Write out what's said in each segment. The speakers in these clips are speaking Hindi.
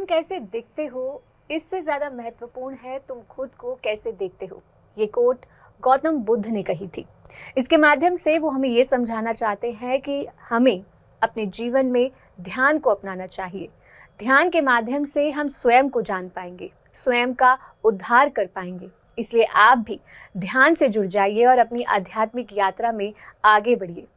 कैसे दिखते हो इससे ज़्यादा महत्वपूर्ण है तुम खुद को कैसे देखते हो। ये कोट गौतम बुद्ध ने कही थी। इसके माध्यम से वो हमें ये समझाना चाहते हैं कि हमें अपने जीवन में ध्यान को अपनाना चाहिए। ध्यान के माध्यम से हम स्वयं को जान पाएंगे, स्वयं का उद्धार कर पाएंगे। इसलिए आप भी ध्यान से जुड़ जाइए और अपनी आध्यात्मिक यात्रा में आगे बढ़िए।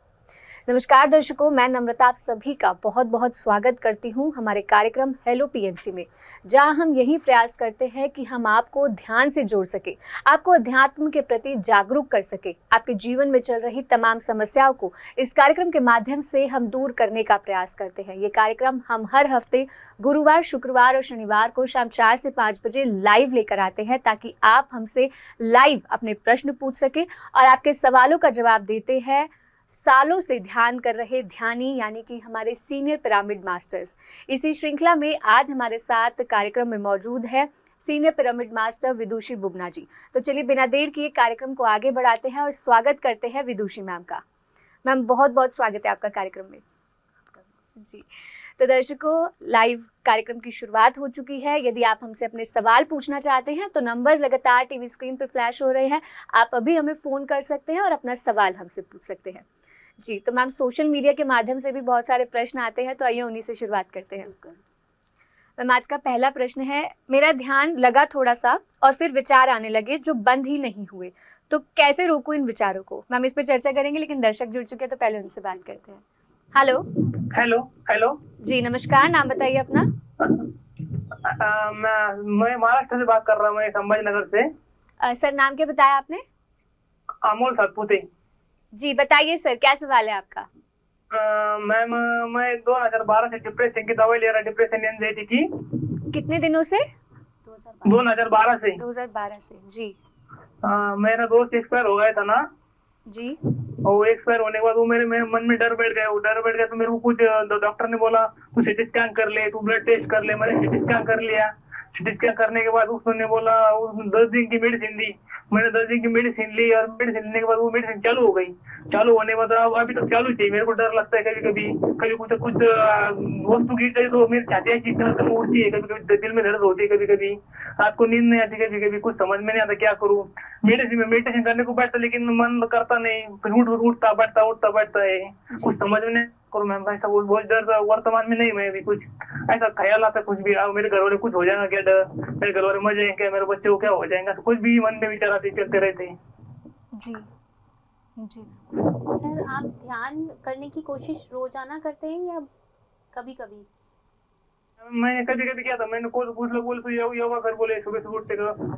नमस्कार दर्शकों, मैं नम्रता आप सभी का बहुत बहुत स्वागत करती हूँ हमारे कार्यक्रम हेलो पीएमसी में, जहाँ हम यही प्रयास करते हैं कि हम आपको ध्यान से जोड़ सके, आपको अध्यात्म के प्रति जागरूक कर सके। आपके जीवन में चल रही तमाम समस्याओं को इस कार्यक्रम के माध्यम से हम दूर करने का प्रयास करते हैं। ये कार्यक्रम हम हर हफ्ते गुरुवार, शुक्रवार और शनिवार को शाम 4 से 5 बजे लाइव लेकर आते हैं, ताकि आप हमसे लाइव अपने प्रश्न पूछ सके और आपके सवालों का जवाब देते हैं सालों से ध्यान कर रहे ध्यानी, यानी कि हमारे सीनियर पिरामिड मास्टर्स। इसी श्रृंखला में आज हमारे साथ कार्यक्रम में मौजूद है सीनियर पिरामिड मास्टर विदुषी बुबना जी। तो चलिए बिना देर किए कार्यक्रम को आगे बढ़ाते हैं और स्वागत करते हैं विदुषी मैम का। मैम बहुत बहुत स्वागत है आपका कार्यक्रम में जी। तो दर्शकों, लाइव कार्यक्रम की शुरुआत हो चुकी है। यदि आप हमसे अपने सवाल पूछना चाहते हैं तो नंबर्स लगातार टीवी स्क्रीन पे फ्लैश हो रहे हैं। आप अभी हमें फ़ोन कर सकते हैं और अपना सवाल हमसे पूछ सकते हैं जी। तो मैम, सोशल मीडिया के माध्यम से भी बहुत सारे प्रश्न आते हैं, तो आइए उन्हीं से शुरुआत करते हैं। मैम, आज का पहला प्रश्न है, मेरा ध्यान लगा थोड़ा सा और फिर विचार आने लगे जो बंद ही नहीं हुए, तो कैसे रोकूं इन विचारों को। मैम, इस पर चर्चा करेंगे, लेकिन दर्शक जुड़ चुके हैं तो पहले उनसे बात करते हैं। हेलो हेलो हेलो जी, नमस्कार। नाम बताइए अपना। मैं महाराष्ट्र से बात कर रहा हूँ, मैं संभाजी नगर से। सर, नाम क्या बताया आपने? अमोल सतपुते जी, बताइए सर, क्या सवाल है आपका? मैम, मैं 2012 से डिप्रेशन की दवाई ले रहा, डिप्रेशन एंजाइटी की। कितने दिनों से? 2012 से। 2012 से जी। मेरा दोस्त एक्सपायर हो गया था ना जी। और एक्सपायर होने के बाद वो मेरे मन में डर बैठ गया। वो डर बैठ गया तो मेरे को कुछ डॉक्टर ने बोला तू सीटी स्कैन कर ले, तू ब्लड टेस्ट कर ले। मैंने सीटी स्कैन कर लिया। सीटी स्कैन करने के बाद उसने बोला 10 दिन की मेडिसिन दी। मैंने 10 दिन की मेडिसिन ली और मेडिसिन लेने के बाद वो मेडिसिन चालू हो गई। चालू होने के बाद अभी तक चालू थी। मेरे को डर लगता है कभी कभी कुछ वस्तु गिर जाए तो मेरी छाती ऐसी तरह उड़ती है, कभी कभी दिल में दर्द होती है, कभी कभी रात को नींद नहीं आती, कभी कभी कुछ समझ में नहीं आता क्या करूँ। मेडिटेशन करने को बैठता लेकिन मन करता नहीं, फिर उठता बैठता है, कुछ समझ में नहीं करूँ मैम। ऐसा बहुत डर वर्तमान में नहीं, मैं अभी कुछ ऐसा ख्याल आता कुछ भी मेरे घर वाले कुछ हो जाएगा क्या, डर मेरे घर वाले मर जाएंगे क्या, मेरे बच्चे को क्या हो जाएगा, कुछ भी मन में विचार आते चलते रहते हैं जी। जी सर, आप ध्यान करने की कोशिश रोजाना करते हैं या कभी कभी? मैंने कभी किया था। मैंने कुछ लोग बोले योगा कर बोले, सुबह सुबह उठते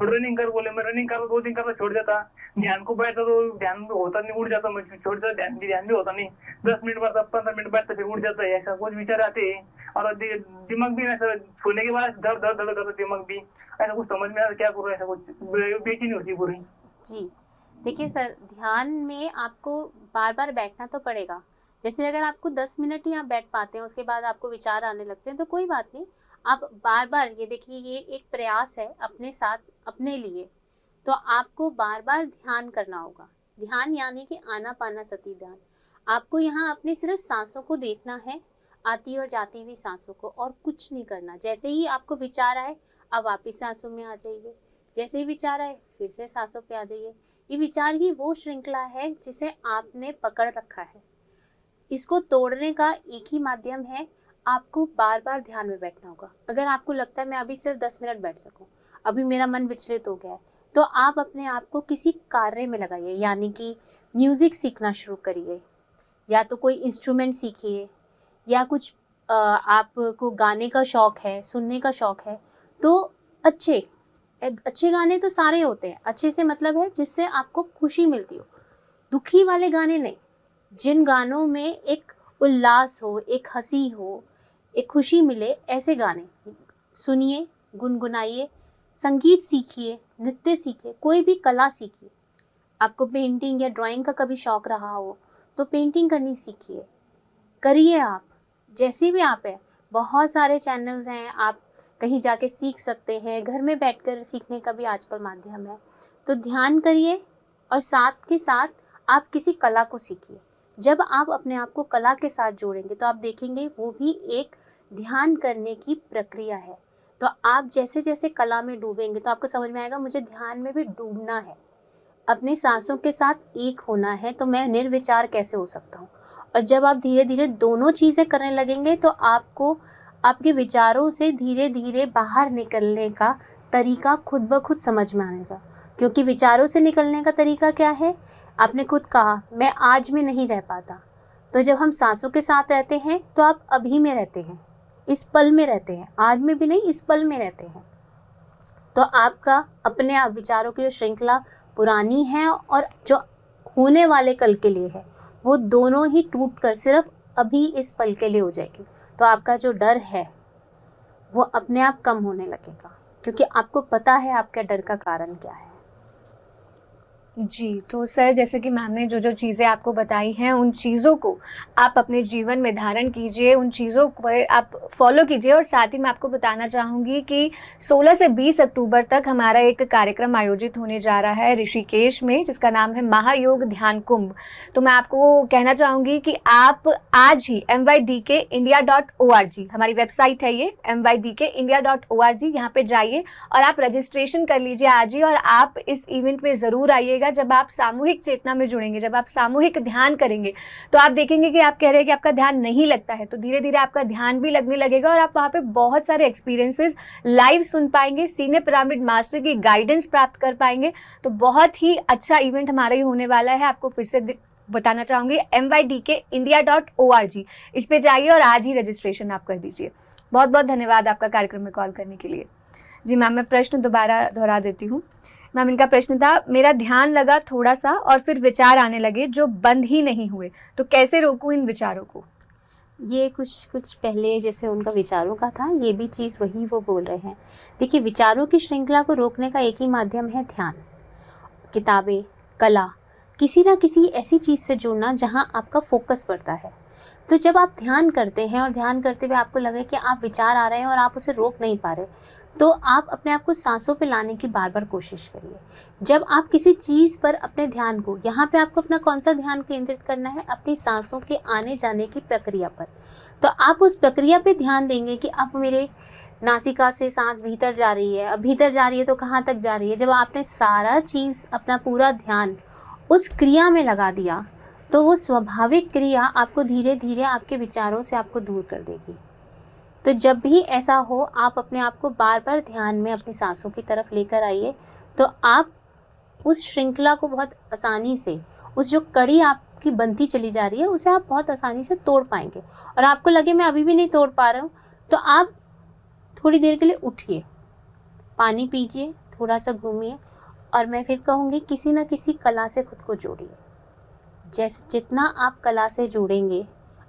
रनिंग कर बोले। मैं रनिंग कर 2 दिन करता छोड़ जाता। ध्यान को बैठता तो ध्यान होता नहीं, उड़ जाता। मैं छोड़ जाता, ध्यान भी होता नहीं। 10 मिनट बैठता, 15 मिनट बैठता, फिर उड़ जाता है। ऐसा कुछ विचार आते हैं और दिमाग भी ऐसा सोने के बाद दर्द करता दिमाग भी। ऐसा कुछ समझ में आता क्या करूँ, ऐसा कुछ बेचैनी होती पूरी जी। देखिए सर, ध्यान में आपको बार बार बैठना तो पड़ेगा। जैसे अगर आपको 10 मिनट ही आप बैठ पाते हैं, उसके बाद आपको विचार आने लगते हैं, तो कोई बात नहीं। आप बार बार, ये देखिए, ये एक प्रयास है अपने साथ, अपने लिए। तो आपको बार बार ध्यान करना होगा। ध्यान यानी कि आनापानसति ध्यान। आपको यहाँ अपने सिर्फ सांसों को देखना है, आती और जाती हुई सांसों को, और कुछ नहीं करना। जैसे ही आपको विचार आए, आप वापिस सांसों में आ जाइए। जैसे ही विचार आए, फिर से सांसों पे आ जाइए। ये विचार की वो श्रृंखला है जिसे आपने पकड़ रखा है। इसको तोड़ने का एक ही माध्यम है, आपको बार बार ध्यान में बैठना होगा। अगर आपको लगता है मैं अभी सिर्फ 10 मिनट बैठ सकूं, अभी मेरा मन विचलित हो गया है, तो आप अपने आप को किसी कार्य में लगाइए। यानी कि म्यूज़िक सीखना शुरू करिए, या तो कोई इंस्ट्रूमेंट सीखिए, या कुछ आपको गाने का शौक़ है, सुनने का शौक़ है, तो अच्छे गाने तो सारे होते हैं। अच्छे से मतलब है जिससे आपको खुशी मिलती हो, दुखी वाले गाने नहीं। जिन गानों में एक उल्लास हो, एक हंसी हो, एक खुशी मिले, ऐसे गाने सुनिए, गुनगुनाइए। संगीत सीखिए, नृत्य सीखिए, कोई भी कला सीखिए। आपको पेंटिंग या ड्राइंग का कभी शौक़ रहा हो तो पेंटिंग करनी सीखिए, करिए। आप जैसे भी आप हैं, बहुत सारे चैनल्स हैं, आप कहीं जाके सीख सकते हैं। घर में बैठकर सीखने का भी आजकल माध्यम है। तो ध्यान करिए और साथ के साथ आप किसी कला को सीखिए। जब आप अपने आप को कला के साथ जोड़ेंगे तो आप देखेंगे वो भी एक ध्यान करने की प्रक्रिया है। तो आप जैसे जैसे कला में डूबेंगे तो आपको समझ में आएगा मुझे ध्यान में भी डूबना है, अपने सांसों के साथ एक होना है, तो मैं निर्विचार कैसे हो सकता हूँ। और जब आप धीरे धीरे दोनों चीज़ें करने लगेंगे तो आपको आपके विचारों से धीरे धीरे बाहर निकलने का तरीका खुद ब खुद समझ में आने लगा। क्योंकि विचारों से निकलने का तरीका क्या है, आपने खुद कहा मैं आज में नहीं रह पाता। तो जब हम सांसों के साथ रहते हैं तो आप अभी में रहते हैं, इस पल में रहते हैं, आज में भी नहीं, इस पल में रहते हैं। तो आपका अपने आप विचारों की श्रृंखला पुरानी है और जो होने वाले कल के लिए है वो दोनों ही टूट कर सिर्फ अभी इस पल के लिए हो जाएगी। तो आपका जो डर है वो अपने आप कम होने लगेगा, क्योंकि आपको पता है आपका डर का कारण क्या है। जी, तो सर जैसे कि मैम ने जो जो चीज़ें आपको बताई हैं उन चीज़ों को आप अपने जीवन में धारण कीजिए, उन चीज़ों को आप फॉलो कीजिए। और साथ ही मैं आपको बताना चाहूँगी कि 16 से 20 अक्टूबर तक हमारा एक कार्यक्रम आयोजित होने जा रहा है ऋषिकेश में, जिसका नाम है महायोग ध्यान कुंभ। तो मैं आपको कहना चाहूँगी कि आप आज ही mydkindia.org हमारी वेबसाइट है, ये mydkindia.org, यहाँ पे जाइए और आप रजिस्ट्रेशन कर लीजिए आज ही। और आप इस इवेंट में ज़रूर आइए। जब आप सामूहिक चेतना में जुड़ेंगे, जब आप सामूहिक ध्यान करेंगे तो आप देखेंगे कि आप कह रहे हैं कि आपका ध्यान नहीं लगता है, तो धीरे धीरे आपका ध्यान भी लगने लगेगा और आप वहाँ पे बहुत सारे एक्सपीरियंसेस लाइव सुन पाएंगे, सीनियर पिरामिड मास्टर की गाइडेंस प्राप्त कर पाएंगे। तो बहुत ही अच्छा इवेंट हमारा ही होने वाला है। आपको फिर से बताना चाहूँगी mydkindia.org, इस पे जाइए और आज ही रजिस्ट्रेशन आप कर दीजिए। बहुत बहुत धन्यवाद आपका कार्यक्रम में कॉल करने के लिए। जी मैम, मैं प्रश्न दोबारा दोहरा देती हूँ। मैम, इनका प्रश्न था, मेरा ध्यान लगा थोड़ा सा और फिर विचार आने लगे जो बंद ही नहीं हुए, तो कैसे रोकूं इन विचारों को? ये कुछ पहले जैसे उनका विचारों का था, ये भी चीज़ वही वो बोल रहे हैं। देखिए, विचारों की श्रृंखला को रोकने का एक ही माध्यम है ध्यान। किताबें, कला, किसी ना किसी ऐसी चीज़ से जुड़ना जहाँ आपका फोकस बढ़ता है। तो जब आप ध्यान करते हैं और ध्यान करते हुए आपको लगे कि आप विचार आ रहे हैं और आप उसे रोक नहीं पा रहे, तो आप अपने आप को सांसों पे लाने की बार बार कोशिश करिए। जब आप किसी चीज़ पर अपने ध्यान को, यहाँ पे आपको अपना कौन सा ध्यान केंद्रित करना है, अपनी सांसों के आने जाने की प्रक्रिया पर। तो आप उस प्रक्रिया पे ध्यान देंगे कि अब मेरे नासिका से सांस भीतर जा रही है, अब भीतर जा रही है तो कहाँ तक जा रही है। जब आपने सारा चीज़, अपना पूरा ध्यान उस क्रिया में लगा दिया तो वो स्वाभाविक क्रिया आपको धीरे धीरे आपके विचारों से आपको दूर कर देगी। तो जब भी ऐसा हो, आप अपने आप को बार बार ध्यान में अपनी सांसों की तरफ लेकर आइए, तो आप उस श्रृंखला को बहुत आसानी से, उस जो कड़ी आपकी बनती चली जा रही है उसे आप बहुत आसानी से तोड़ पाएंगे। और आपको लगे मैं अभी भी नहीं तोड़ पा रहा हूँ, तो आप थोड़ी देर के लिए उठिए, पानी पीजिए, थोड़ा सा घूमिए, और मैं फिर कहूँगी किसी न किसी कला से खुद को जोड़िए। जैसे जितना आप कला से जुड़ेंगे,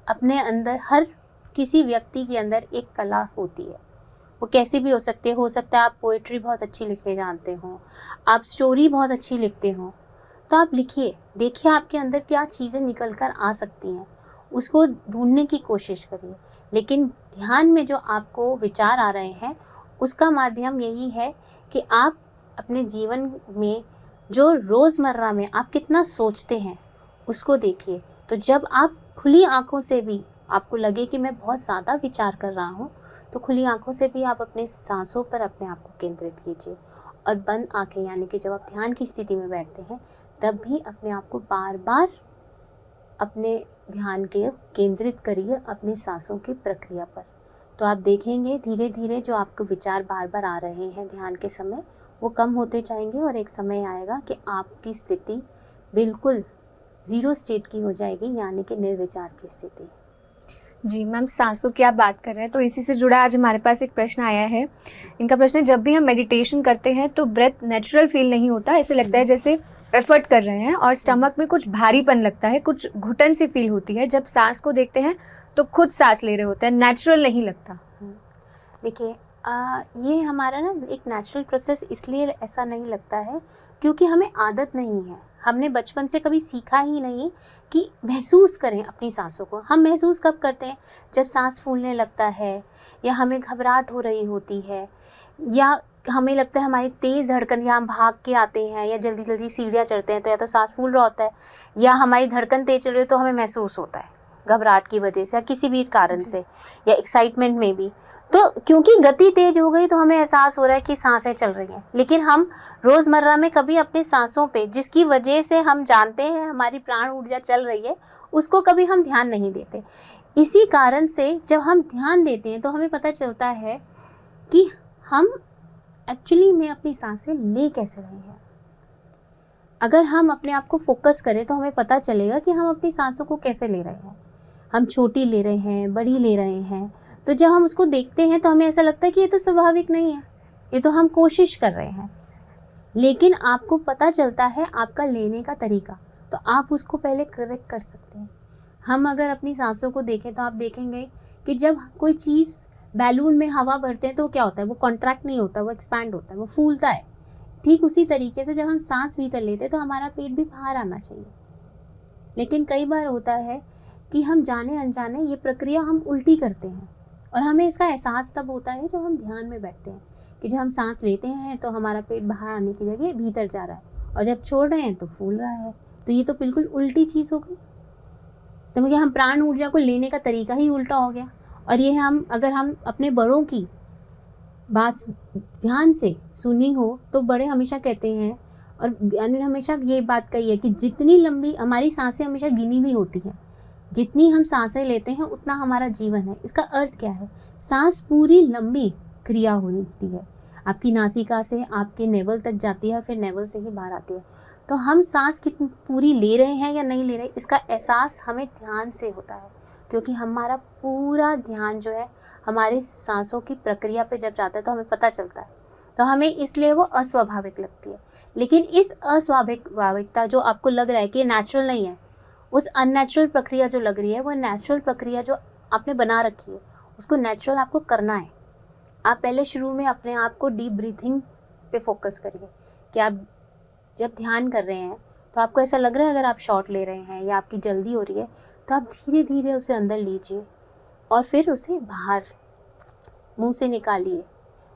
अपने अंदर, हर किसी व्यक्ति के अंदर एक कला होती है, वो कैसी भी हो सकती है। हो सकता है आप पोइट्री बहुत अच्छी लिखने जानते हो, आप स्टोरी बहुत अच्छी लिखते हो, तो आप लिखिए, देखिए आपके अंदर क्या चीज़ें निकल कर आ सकती हैं, उसको ढूंढने की कोशिश करिए। लेकिन ध्यान में जो आपको विचार आ रहे हैं, उसका माध्यम यही है कि आप अपने जीवन में जो रोज़मर्रा में आप कितना सोचते हैं उसको देखिए। तो जब आप खुली आँखों से भी आपको लगे कि मैं बहुत ज़्यादा विचार कर रहा हूँ, तो खुली आँखों से भी आप अपने सांसों पर अपने आप को केंद्रित कीजिए। और बंद आँखें, यानी कि जब आप ध्यान की स्थिति में बैठते हैं, तब भी अपने आप को बार बार अपने ध्यान के केंद्रित करिए अपनी सांसों की प्रक्रिया पर। तो आप देखेंगे धीरे धीरे जो आपको विचार बार बार आ रहे हैं ध्यान के समय, वो कम होते जाएंगे और एक समय आएगा कि आपकी स्थिति बिल्कुल ज़ीरो स्टेट की हो जाएगी, यानी कि निर्विचार की स्थिति। जी मैम, सांसों की आप बात कर रहे हैं तो इसी से जुड़ा आज हमारे पास एक प्रश्न आया है। इनका प्रश्न है, जब भी हम मेडिटेशन करते हैं तो ब्रेथ नेचुरल फील नहीं होता, ऐसे लगता है जैसे एफर्ट कर रहे हैं, और स्टमक में कुछ भारीपन लगता है, कुछ घुटन सी फील होती है। जब सांस को देखते हैं तो खुद सांस ले रहे होते हैं, नेचुरल नहीं लगता। देखिए, ये हमारा ना एक नेचुरल प्रोसेस इसलिए ऐसा नहीं लगता है क्योंकि हमें आदत नहीं है। हमने बचपन से कभी सीखा ही नहीं कि महसूस करें अपनी सांसों को। हम महसूस कब करते हैं? जब सांस फूलने लगता है, या हमें घबराहट हो रही होती है, या हमें लगता है हमारी तेज़ धड़कन, या हम भाग के आते हैं या जल्दी जल्दी सीढ़ियाँ चढ़ते हैं, तो या तो सांस फूल रहा होता है, या हमारी धड़कन तेज चल रही है तो हमें महसूस होता है घबराहट की वजह से या किसी भी कारण से, या एक्साइटमेंट में भी। तो क्योंकि गति तेज हो गई तो हमें एहसास हो रहा है कि सांसें चल रही हैं, लेकिन हम रोज़मर्रा में कभी अपनी सांसों पे, जिसकी वजह से हम जानते हैं हमारी प्राण ऊर्जा चल रही है, उसको कभी हम ध्यान नहीं देते। इसी कारण से जब हम ध्यान देते हैं तो हमें पता चलता है कि हम एक्चुअली में अपनी सांसें ले कैसे रहे हैं। अगर हम अपने आप को फोकस करें तो हमें पता चलेगा कि हम अपनी सांसों को कैसे ले रहे हैं। हम छोटी ले रहे हैं, बड़ी ले रहे हैं, तो जब हम उसको देखते हैं तो हमें ऐसा लगता है कि ये तो स्वाभाविक नहीं है, ये तो हम कोशिश कर रहे हैं। लेकिन आपको पता चलता है आपका लेने का तरीका, तो आप उसको पहले करेक्ट कर सकते हैं। हम अगर अपनी सांसों को देखें तो आप देखेंगे कि जब कोई चीज़ बैलून में हवा भरते हैं तो क्या होता है, वो कॉन्ट्रैक्ट नहीं होता, वो एक्सपैंड होता है, वो फूलता है। ठीक उसी तरीके से जब हम सांस भीतर लेते हैं तो हमारा पेट भी बाहर आना चाहिए। लेकिन कई बार होता है कि हम जाने अनजाने ये प्रक्रिया हम उल्टी करते हैं, और हमें इसका एहसास तब होता है जब हम ध्यान में बैठते हैं कि जब हम सांस लेते हैं तो हमारा पेट बाहर आने की जगह भीतर जा रहा है, और जब छोड़ रहे हैं तो फूल रहा है। तो ये तो बिल्कुल उल्टी चीज़ हो गई। तो मुझे हम प्राण ऊर्जा को लेने का तरीका ही उल्टा हो गया। और ये अगर हम अपने बड़ों की बात ध्यान से सुनी हो तो बड़े हमेशा कहते हैं, और ने हमेशा ये बात कही है कि जितनी लंबी हमारी सांसें हमेशा गिनी हुई होती हैं, जितनी हम सांसें लेते हैं उतना हमारा जीवन है। इसका अर्थ क्या है, सांस पूरी लंबी क्रिया होती है, आपकी नासिका से आपके नेवल तक जाती है, फिर नेवल से ही बाहर आती है। तो हम सांस कितनी पूरी ले रहे हैं या नहीं ले रहे, इसका एहसास हमें ध्यान से होता है, क्योंकि हमारा पूरा ध्यान जो है हमारे सांसों की प्रक्रिया पे जब जाता है तो हमें पता चलता है। तो हमें इसलिए वो अस्वाभाविक लगती है। लेकिन इस अस्वाभाविकता जो आपको लग रहा है कि नेचुरल नहीं है, उस अननेचुरल प्रक्रिया जो लग रही है, वो नेचुरल प्रक्रिया जो आपने बना रखी है, उसको नेचुरल आपको करना है। आप पहले शुरू में अपने आप को डीप ब्रीथिंग पे फोकस करिए कि आप जब ध्यान कर रहे हैं तो आपको ऐसा लग रहा है अगर आप शॉट ले रहे हैं या आपकी जल्दी हो रही है, तो आप धीरे धीरे उसे अंदर लीजिए और फिर उसे बाहर मुंह से निकालिए।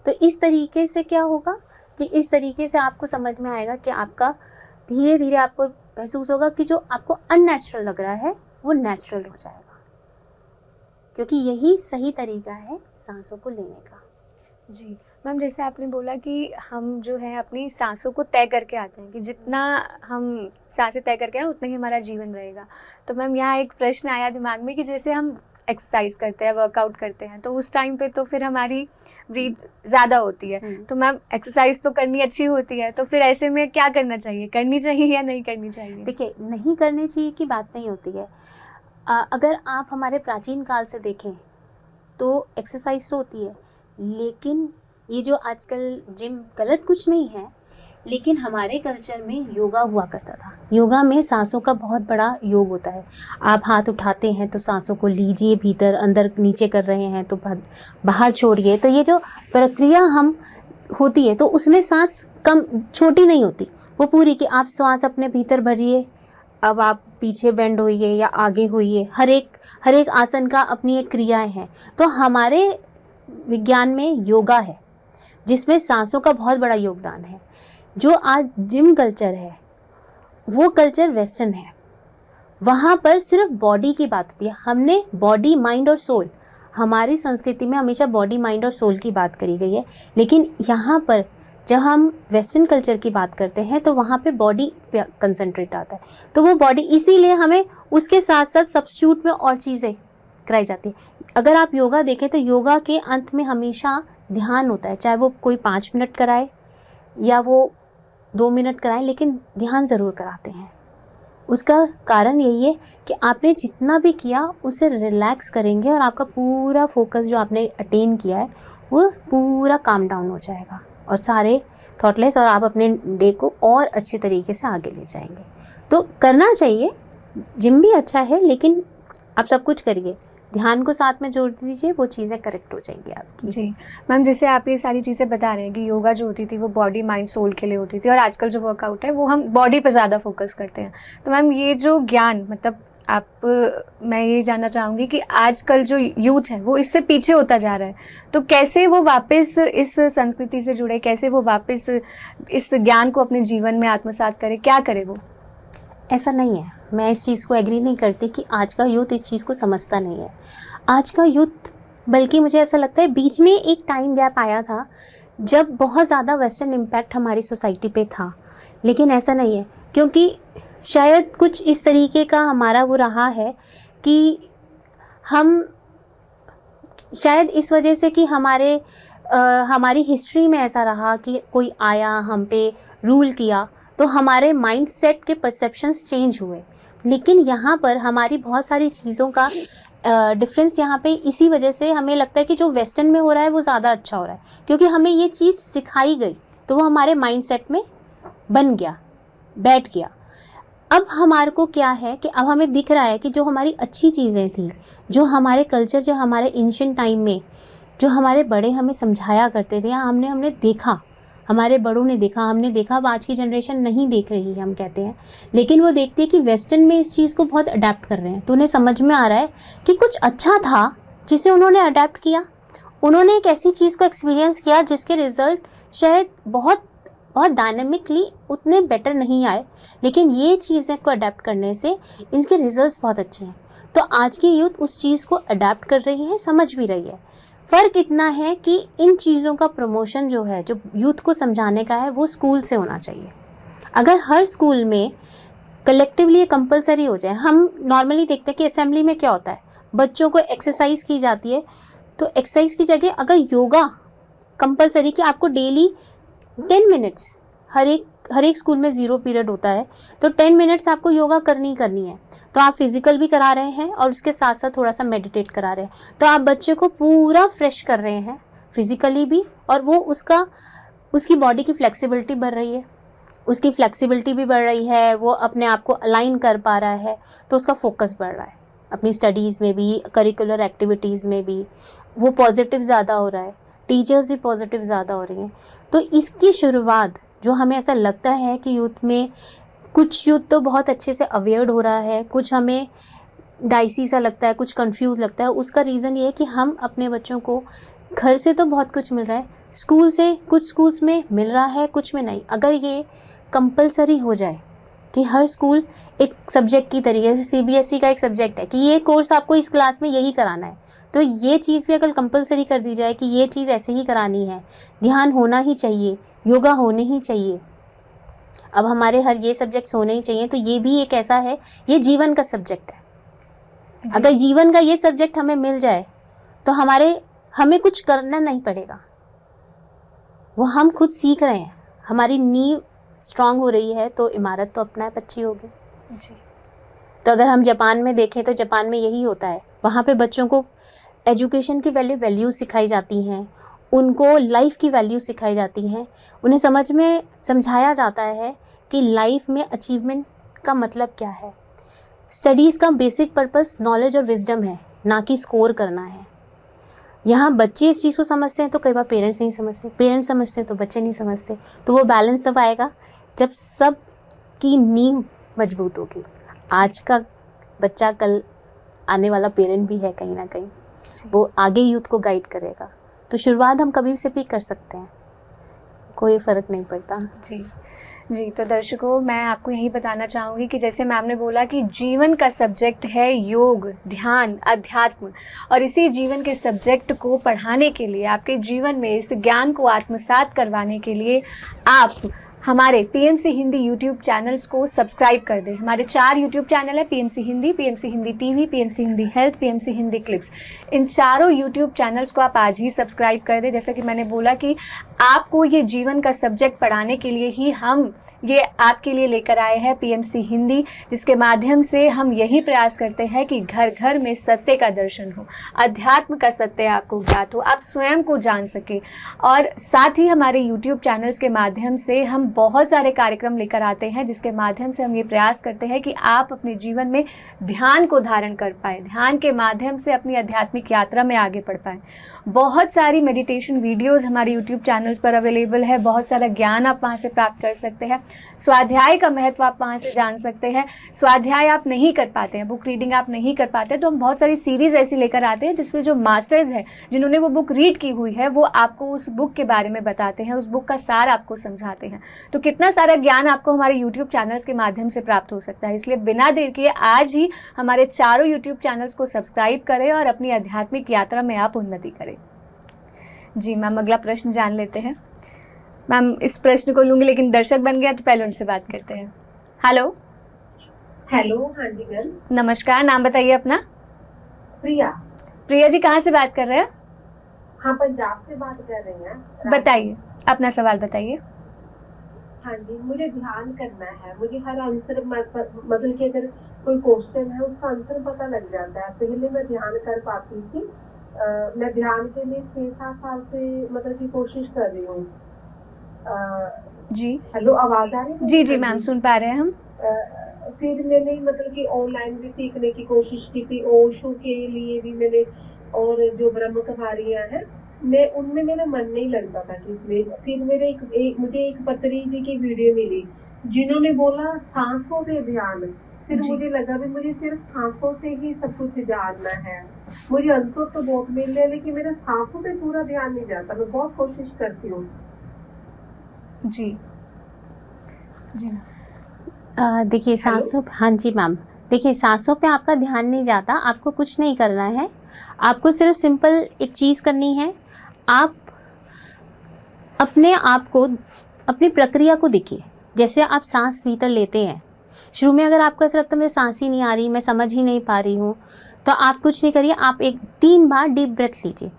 तो इस तरीके से क्या होगा कि इस तरीके से आपको समझ में आएगा कि आपका धीरे धीरे आपको महसूस होगा कि जो आपको अननेचुरल लग रहा है वो नेचुरल हो जाएगा, क्योंकि यही सही तरीका है सांसों को लेने का। जी मैम, जैसे आपने बोला कि हम जो है अपनी सांसों को तय करके आते हैं कि जितना हम सांसें तय करके आए उतना ही हमारा जीवन रहेगा। तो मैम यहाँ एक प्रश्न आया दिमाग में कि जैसे हम एक्सरसाइज करते हैं, वर्कआउट करते हैं, तो उस टाइम पे तो फिर हमारी ब्रीथ ज़्यादा होती है। तो मैम एक्सरसाइज तो करनी अच्छी होती है, तो फिर ऐसे में क्या करना चाहिए, करनी चाहिए या नहीं करनी चाहिए? देखिए, नहीं करनी चाहिए की बात नहीं होती है। अगर आप हमारे प्राचीन काल से देखें तो एक्सरसाइज तो होती है, लेकिन ये जो आजकल जिम, गलत कुछ नहीं है, लेकिन हमारे कल्चर में योगा हुआ करता था। योगा में सांसों का बहुत बड़ा योग होता है। आप हाथ उठाते हैं तो सांसों को लीजिए, भीतर अंदर नीचे कर रहे हैं तो बाहर छोड़िए। तो ये जो प्रक्रिया हम होती है तो उसमें सांस कम छोटी नहीं होती, वो पूरी कि आप सांस अपने भीतर भरिए, अब आप पीछे बेंड होइए या आगे होइए। हर एक आसन का अपनी एक क्रियाएं हैं। तो हमारे विज्ञान में योगा है जिसमें सांसों का बहुत बड़ा योगदान है। जो आज जिम कल्चर है वो कल्चर वेस्टर्न है, वहाँ पर सिर्फ बॉडी की बात होती है। हमने बॉडी, माइंड और सोल, हमारी संस्कृति में हमेशा बॉडी, माइंड और सोल की बात करी गई है। लेकिन यहाँ पर जब हम वेस्टर्न कल्चर की बात करते हैं तो वहाँ पे बॉडी पे कंसंट्रेट आता है। तो वो बॉडी, इसीलिए हमें उसके साथ साथ सब्स्टिट्यूट में और चीज़ें कराई जाती है। अगर आप योगा देखें तो योगा के अंत में हमेशा ध्यान होता है, चाहे वो कोई 5 मिनट कराए या वो 2 मिनट कराएं, लेकिन ध्यान ज़रूर कराते हैं। उसका कारण यही है कि आपने जितना भी किया उसे रिलैक्स करेंगे और आपका पूरा फोकस जो आपने अटेन किया है वो पूरा काम डाउन हो जाएगा और सारे थॉटलेस, और आप अपने डे को और अच्छे तरीके से आगे ले जाएंगे। तो करना चाहिए, जिम भी अच्छा है, लेकिन आप सब कुछ करिए, ध्यान को साथ में जोड़ दीजिए, वो चीज़ें करेक्ट हो जाएंगी आपकी। जी मैम, जैसे आप ये सारी चीज़ें बता रहे हैं कि योगा जो होती थी वो बॉडी, माइंड, सोल के लिए होती थी, और आजकल जो वर्कआउट है वो हम बॉडी पे ज़्यादा फोकस करते हैं। तो मैम ये जो ज्ञान, मतलब मैं ये जानना चाहूँगी कि आजकल जो यूथ है वो इससे पीछे होता जा रहा है, तो कैसे वो वापस इस संस्कृति से जुड़े, कैसे वो वापस इस ज्ञान को अपने जीवन में आत्मसात करे, क्या करे वो? ऐसा नहीं है, मैं इस चीज़ को एग्री नहीं करती कि आज का यूथ इस चीज़ को समझता नहीं है। आज का यूथ बल्कि मुझे ऐसा लगता है बीच में एक टाइम गैप आया था जब बहुत ज़्यादा वेस्टर्न इम्पैक्ट हमारी सोसाइटी पे था, लेकिन ऐसा नहीं है, क्योंकि शायद कुछ इस तरीके का हमारा वो रहा है कि हम शायद इस वजह से कि हमारी हिस्ट्री में ऐसा रहा कि कोई आया हम पे रूल किया, तो हमारे माइंड सेट के परसेप्शंस चेंज हुए। लेकिन यहाँ पर हमारी बहुत सारी चीज़ों का डिफरेंस यहाँ पे इसी वजह से हमें लगता है कि जो वेस्टर्न में हो रहा है वो ज़्यादा अच्छा हो रहा है, क्योंकि हमें ये चीज़ सिखाई गई तो वो हमारे माइंड सेट में बन गया, बैठ गया। अब हमारे को क्या है कि अब हमें दिख रहा है कि जो हमारी अच्छी चीज़ें थी, जो हमारे कल्चर, जो हमारे एंशिएंट टाइम में जो हमारे बड़े हमें समझाया करते थे, या हमने देखा, हमारे बड़ों ने देखा, हमने देखा, अब आज की जनरेशन नहीं देख रही है हम कहते हैं, लेकिन वो देखती है कि वेस्टर्न में इस चीज़ को बहुत अडेप्ट कर रहे हैं, तो उन्हें समझ में आ रहा है कि कुछ अच्छा था जिसे उन्होंने अडेप्ट किया, उन्होंने एक ऐसी चीज़ को एक्सपीरियंस किया जिसके रिज़ल्ट शायद बहुत डायनामिकली उतने बेटर नहीं आए, लेकिन ये चीज़ें को अडेप्ट करने से इनके रिजल्ट्स बहुत अच्छे हैं। तो आज की यूथ उस चीज़ को अडेप्ट कर रही है, समझ भी रही है। फ़र्क इतना है कि इन चीज़ों का प्रमोशन जो है, जो यूथ को समझाने का है, वो स्कूल से होना चाहिए। अगर हर स्कूल में कलेक्टिवली ये कंपलसरी हो जाए, हम नॉर्मली देखते हैं कि असेंबली में क्या होता है, बच्चों को एक्सरसाइज की जाती है, तो एक्सरसाइज की जगह अगर योगा कंपलसरी कि आपको डेली 10 मिनट्स, हर एक स्कूल में 0 पीरियड होता है, तो 10 मिनट्स आपको योगा करनी है, तो आप फिजिकल भी करा रहे हैं और उसके साथ साथ थोड़ा सा मेडिटेट करा रहे हैं, तो आप बच्चे को पूरा फ्रेश कर रहे हैं फिजिकली भी, और वो उसकी बॉडी की फ्लेक्सिबिलिटी बढ़ रही है, उसकी फ्लेक्सिबिलिटी भी बढ़ रही है, वो अपने आप को अलाइन कर पा रहा है, तो उसका फोकस बढ़ रहा है अपनी स्टडीज़ में भी, करिकुलर एक्टिविटीज़ में भी, वो पॉजिटिव ज़्यादा हो रहा है, टीचर्स भी पॉजिटिव ज़्यादा हो रही हैं। तो इसकी शुरुआत जो हमें ऐसा लगता है कि यूथ में, कुछ यूथ तो बहुत अच्छे से अवेयर्ड हो रहा है, कुछ हमें डाइसी सा लगता है, कुछ कंफ्यूज लगता है, उसका रीज़न ये है कि हम अपने बच्चों को घर से तो बहुत कुछ मिल रहा है, स्कूल से कुछ स्कूल्स में मिल रहा है, कुछ में नहीं। अगर ये कंपलसरी हो जाए कि हर स्कूल एक सब्जेक्ट की तरीके से, सीबीएसई का एक सब्जेक्ट है कि ये कोर्स आपको इस क्लास में यही कराना है, तो ये चीज़ भी अगर कंपलसरी कर दी जाए कि ये चीज़ ऐसे ही करानी है, ध्यान होना ही चाहिए, योगा होने ही चाहिए, अब हमारे हर ये सब्जेक्ट्स होने ही चाहिए, तो ये भी एक ऐसा है, ये जीवन का सब्जेक्ट है। अगर जीवन का ये सब्जेक्ट हमें मिल जाए तो हमें कुछ करना नहीं पड़ेगा, वो हम खुद सीख रहे हैं, हमारी नींव स्ट्रांग हो रही है, तो इमारत तो अपना आप अच्छी होगी जी। तो अगर हम जापान में देखें तो जापान में यही होता है, वहाँ पे बच्चों को एजुकेशन की वैल्यू सिखाई जाती हैं, उनको लाइफ की वैल्यू सिखाई जाती हैं, उन्हें समझाया जाता है कि लाइफ में अचीवमेंट का मतलब क्या है। स्टडीज़ का बेसिक पर्पस नॉलेज और विजडम है, ना कि स्कोर करना है। यहाँ बच्चे इस चीज़ को समझते हैं तो कई बार पेरेंट्स नहीं समझते, पेरेंट्स समझते हैं तो बच्चे नहीं समझते, तो वो बैलेंस तब आएगा जब सब की नींव मजबूत होगी। आज का बच्चा कल आने वाला पेरेंट भी है, कहीं ना कहीं वो आगे यूथ को गाइड करेगा। तो शुरुआत हम कभी से भी कर सकते हैं, कोई फ़र्क नहीं पड़ता जी। तो दर्शकों, मैं आपको यही बताना चाहूँगी कि जैसे मैम ने बोला कि जीवन का सब्जेक्ट है योग, ध्यान, अध्यात्म, और इसी जीवन के सब्जेक्ट को पढ़ाने के लिए, आपके जीवन में इस ज्ञान को आत्मसात करवाने के लिए आप हमारे पीएमसी हिंदी यूट्यूब चैनल्स को सब्सक्राइब कर दें। हमारे 4 यूट्यूब चैनल है, PMC Hindi TV, PMC Hindi health, PMC Hindi clips. इन चारों यूट्यूब चैनल्स को आप आज ही सब्सक्राइब कर दें। जैसा कि मैंने बोला कि आपको ये जीवन का सब्जेक्ट पढ़ाने के लिए ही हम ये आपके लिए लेकर आए हैं पीएमसी हिंदी, जिसके माध्यम से हम यही प्रयास करते हैं कि घर घर में सत्य का दर्शन हो, अध्यात्म का सत्य आपको ज्ञात हो, आप स्वयं को जान सके। और साथ ही हमारे यूट्यूब चैनल्स के माध्यम से हम बहुत सारे कार्यक्रम लेकर आते हैं, जिसके माध्यम से हम ये प्रयास करते हैं कि आप अपने जीवन में ध्यान को धारण कर पाए, ध्यान के माध्यम से अपनी आध्यात्मिक यात्रा में आगे बढ़ पाए। बहुत सारी मेडिटेशन वीडियोस हमारे यूट्यूब चैनल्स पर अवेलेबल है, बहुत सारा ज्ञान आप वहाँ से प्राप्त कर सकते हैं। स्वाध्याय का महत्व आप वहाँ से जान सकते हैं। स्वाध्याय आप नहीं कर पाते हैं, बुक रीडिंग आप नहीं कर पाते, तो हम बहुत सारी सीरीज़ ऐसी लेकर आते हैं जिसमें जो मास्टर्स हैं, जिन्होंने वो बुक रीड की हुई है, वो आपको उस बुक के बारे में बताते हैं, उस बुक का सार आपको समझाते हैं। तो कितना सारा ज्ञान आपको हमारे यूट्यूब चैनल्स के माध्यम से प्राप्त हो सकता है। इसलिए बिना देर किए आज ही हमारे चारों यूट्यूब चैनल्स को सब्सक्राइब करें और अपनी आध्यात्मिक यात्रा में आप उन्नति करें। जी मैम, अगला प्रश्न जान लेते हैं। मैम इस प्रश्न को लूँगी, लेकिन दर्शक बन गया तो पहले उनसे बात करते हैं। हेलो। हेलो, हाँ जी मैम। नमस्कार, नाम बताइए अपना। प्रिया। प्रिया जी कहाँ से बात कर रहे हैं? हाँ, पंजाब से बात कर रहे हैं। बताइए, अपना सवाल बताइए। हाँ जी, मुझे ध्यान करना है। मुझे हर आंसर मतलब कि अगर कोई क्वेश्चन है उसका आंसर पता लग जाता है। पहले मैं ध्यान कर पाती थी। मैं ध्यान के लिए 6-7 साल से मतलब की कोशिश कर रही हूँ। जी हेलो, आवाज आ रही है? जी जी मैम, सुन पा रहे हैं हम। फिर मैंने मतलब कि ऑनलाइन भी सीखने की कोशिश की थी, ओशो के लिए भी मैंने, और जो ब्रह्म कुमारियाँ हैं मैं उनमें मेरा मन नहीं लगता था कि फिर मेरे मुझे एक पत्री जी की वीडियो मिली जिन्होंने बोला सांसों पे ध्यान। फिर मुझे लगा भी मुझे सिर्फ सांसों से ही सब कुछ जानना है। मुझे अंतर तो बहुत मिल रहा है, लेकिन मेरा सांसों पे पूरा ध्यान नहीं जाता। मैं बहुत कोशिश करती हूँ। जी जी देखिए सांसों, हाँ जी मैम, देखिए सांसों पे आपका ध्यान नहीं जाता, आपको कुछ नहीं करना है। आपको सिर्फ सिंपल एक चीज़ करनी है। आप अपने आप को, अपनी प्रक्रिया को देखिए। जैसे आप सांस भीतर लेते हैं, शुरू में अगर आपको ऐसा लगता है मुझे सांस ही नहीं आ रही, मैं समझ ही नहीं पा रही हूँ, तो आप कुछ नहीं करिए। आप 3 बार डीप ब्रेथ लीजिए।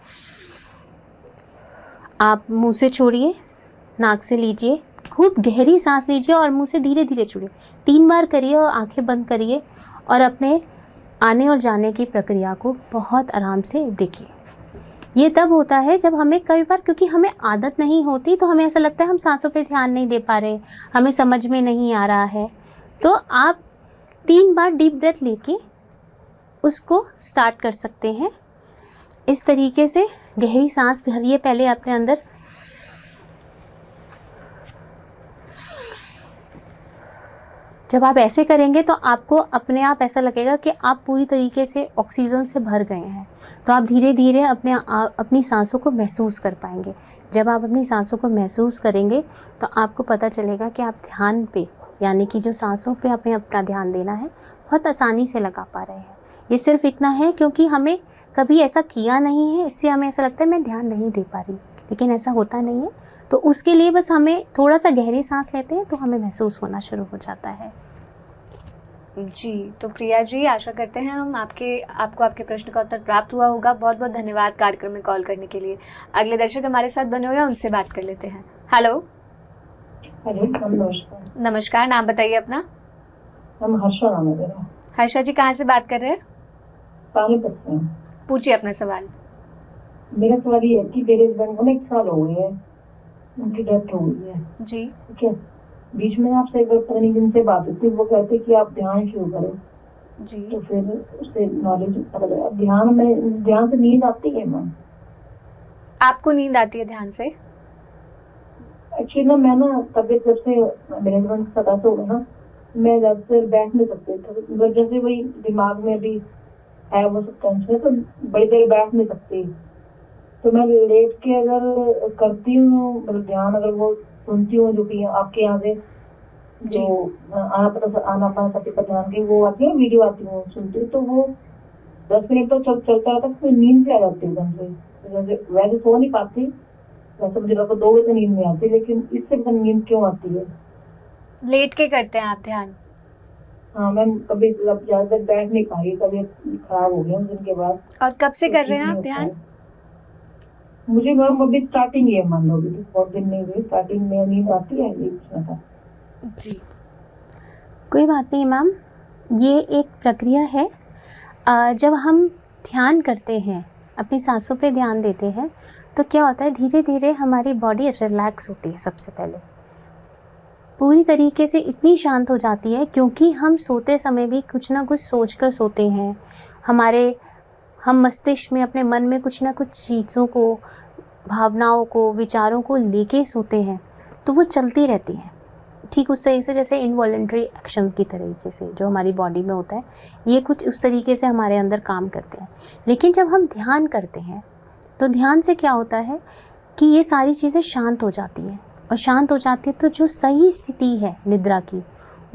आप मुंह से छोड़िए, नाक से लीजिए, खूब गहरी सांस लीजिए और मुंह से धीरे धीरे छोड़िए। 3 बार करिए और आंखें बंद करिए और अपने आने और जाने की प्रक्रिया को बहुत आराम से देखिए। ये तब होता है जब हमें कई बार, क्योंकि हमें आदत नहीं होती, तो हमें ऐसा लगता है हम सांसों पे ध्यान नहीं दे पा रहे, हमें समझ में नहीं आ रहा है। तो आप 3 बार डीप ब्रेथ लेके उसको स्टार्ट कर सकते हैं। इस तरीके से गहरी सांस भरिए पहले अपने अंदर। जब आप ऐसे करेंगे तो आपको अपने आप ऐसा लगेगा कि आप पूरी तरीके से ऑक्सीजन से भर गए हैं। तो आप धीरे धीरे अपनी सांसों को महसूस कर पाएंगे। जब आप अपनी सांसों को महसूस करेंगे तो आपको पता चलेगा कि आप ध्यान पे, यानी कि जो सांसों पे हमें अपना ध्यान देना है, बहुत आसानी से लगा पा रहे हैं। ये सिर्फ इतना है क्योंकि हमें कभी ऐसा किया नहीं है, इससे हमें ऐसा लगता है मैं ध्यान नहीं दे पा रही, लेकिन ऐसा होता नहीं है। तो उसके लिए बस हमें थोड़ा सा गहरी सांस लेते हैं तो हमें महसूस होना शुरू हो जाता है। जी, तो प्रिया जी, आशा करते हैं हम आपको आपके प्रश्न का उत्तर प्राप्त हुआ होगा। बहुत बहुत धन्यवाद कार्यक्रम में कॉल करने के लिए। अगले दर्शक हमारे साथ बने हुए हैं, उनसे बात कर लेते हैं। हेलो। हेलो, नमस्कार। नमस्कार, नाम बताइए अपना। हम हर्षा नाम है मेरा। हर्षा जी कहाँ से बात कर रहे हैं? पानीपत से। पूछिए अपना सवाल। मेरा सवाल ये है कि मेरे हस्बैंड को 1 साल हो गए हैं, उनकी डेथ हो गई है। जी। ठीक है, बीच में आपसे एक पता नहीं जिनसे बात होती है, वो कहते कि आप ध्यान शुरू करो। जी। तो फिर उससे नॉलेज पता लगा। ध्यान से नींद आती है मैम? आपको नींद आती है ध्यान से? एक्चुअली ना मैं ना तबियत जब से मेरे हस्बैंड का पता तो होगा ना, मैं ज्यादातर बैठ नहीं सकती। तो मतलब जैसे वही दिमाग में भी है वो सब टेंशन, तो बड़ी देर बैठ नहीं सकती। तो मैं लेट के अगर करती हूँ मतलब ध्यान, अगर वो सुनती हूँ जो कि आपके यहाँ से जो आनापानसति पर ध्यान की वो आती है वीडियो आती है, सुनती हूँ, तो वो 10 मिनट तो चलता रहता है, फिर नींद से आ जाती है एकदम से। वैसे सो नहीं पाती, वैसे मुझे लगता 2 बजे नींद में आती, लेकिन इससे नींद क्यों आती है? लेट के करते हैं आप ध्यान? हाँ मैम, कभी ज्यादा देर बैठ नहीं पा रही, कभी खराब हो गया दिन के बाद। और कब से कर रहे हैं आप ध्यान? मुझे मैम अभी स्टार्टिंग है, मान लो अभी बहुत दिन नहीं हुई, स्टार्टिंग में नींद आती है जी। कोई बात नहीं मैम, ये एक प्रक्रिया है। जब हम ध्यान करते हैं, अपनी सांसों पे ध्यान देते हैं, तो क्या होता है, धीरे धीरे हमारी बॉडी रिलैक्स होती है। सबसे पहले पूरी तरीके से इतनी शांत हो जाती है, क्योंकि हम सोते समय भी कुछ ना कुछ सोच कर सोते हैं। हम मस्तिष्क में, अपने मन में कुछ ना कुछ चीज़ों को, भावनाओं को, विचारों को लेके सोते हैं, तो वो चलती रहती हैं। ठीक उस तरीके से जैसे इनवॉलेंट्री एक्शन की तरीके से जो हमारी बॉडी में होता है, ये कुछ उस तरीके से हमारे अंदर काम करते हैं। लेकिन जब हम ध्यान करते हैं तो ध्यान से क्या होता है कि ये सारी चीज़ें शांत हो जाती हैं, और शांत हो जाती है तो जो सही स्थिति है निद्रा की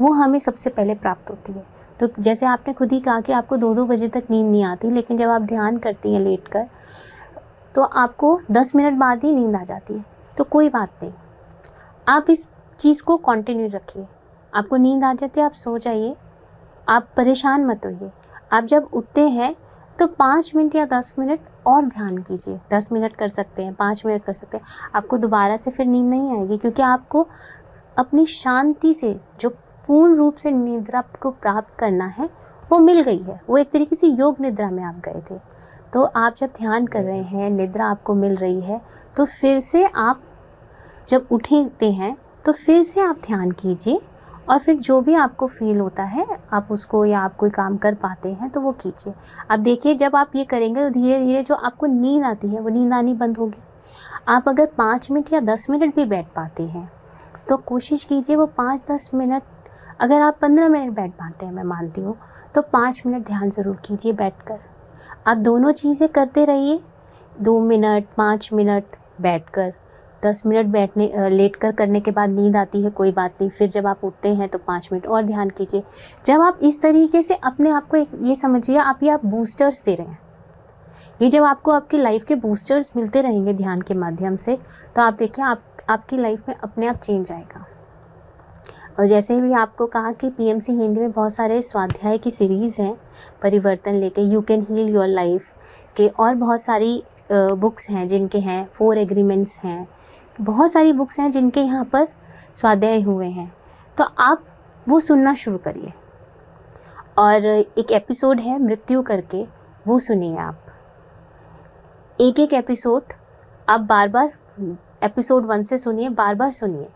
वो हमें सबसे पहले प्राप्त होती है। तो जैसे आपने खुद ही कहा कि आपको 2-2 बजे तक नींद नहीं आती, लेकिन जब आप ध्यान करती हैं लेट कर तो आपको 10 मिनट बाद ही नींद आ जाती है। तो कोई बात नहीं, आप इस चीज़ को कंटिन्यू रखिए। आपको नींद आ जाती है, आप सो जाइए, आप परेशान मत होइए। आप जब उठते हैं तो 5 मिनट या 10 मिनट और ध्यान कीजिए। 10 मिनट कर सकते हैं, 5 मिनट कर सकते हैं। आपको दोबारा से फिर नींद नहीं आएगी, क्योंकि आपको अपनी शांति से जो पूर्ण रूप से निद्रा को प्राप्त करना है वो मिल गई है। वो एक तरीके से योग निद्रा में आप गए थे। तो आप जब ध्यान कर रहे हैं, निद्रा आपको मिल रही है, तो फिर से आप जब उठते हैं तो फिर से आप ध्यान कीजिए, और फिर जो भी आपको फील होता है आप उसको, या आप कोई काम कर पाते हैं तो वो कीजिए। अब देखिए, जब आप ये करेंगे तो धीरे धीरे जो आपको नींद आती है वो नींद आनी बंद होगी। आप अगर 5 मिनट या 10 मिनट भी बैठ पाते हैं तो कोशिश कीजिए वो 5-10 मिनट, अगर आप 15 मिनट बैठ पाते हैं, मैं मानती हूँ, तो 5 मिनट ध्यान ज़रूर कीजिए बैठकर। आप दोनों चीज़ें करते रहिए, 2 मिनट 5 मिनट बैठकर, 10 मिनट बैठने लेट कर करने के बाद नींद आती है, कोई बात नहीं, फिर जब आप उठते हैं तो 5 मिनट और ध्यान कीजिए। जब आप इस तरीके से अपने आप को ये समझिए, आप बूस्टर्स दे रहे हैं। ये जब आपको आपकी लाइफ के बूस्टर्स मिलते रहेंगे ध्यान के माध्यम से, तो आप देखिए आपकी लाइफ में अपने आप चेंज आएगा। और जैसे भी आपको कहा कि पीएमसी हिंदी में बहुत सारे स्वाध्याय की सीरीज़ हैं, परिवर्तन लेके, you can heal your life के, और बहुत सारी बुक्स हैं जिनके हैं 4 एग्रीमेंट्स हैं, बहुत सारी बुक्स हैं जिनके यहाँ पर स्वाध्याय हुए हैं। तो आप वो सुनना शुरू करिए। और एक एपिसोड है मृत्यु करके, वो सुनिए आप। एक एपिसोड आप बार बार एपिसोड 1 से सुनिए, बार बार सुनिए।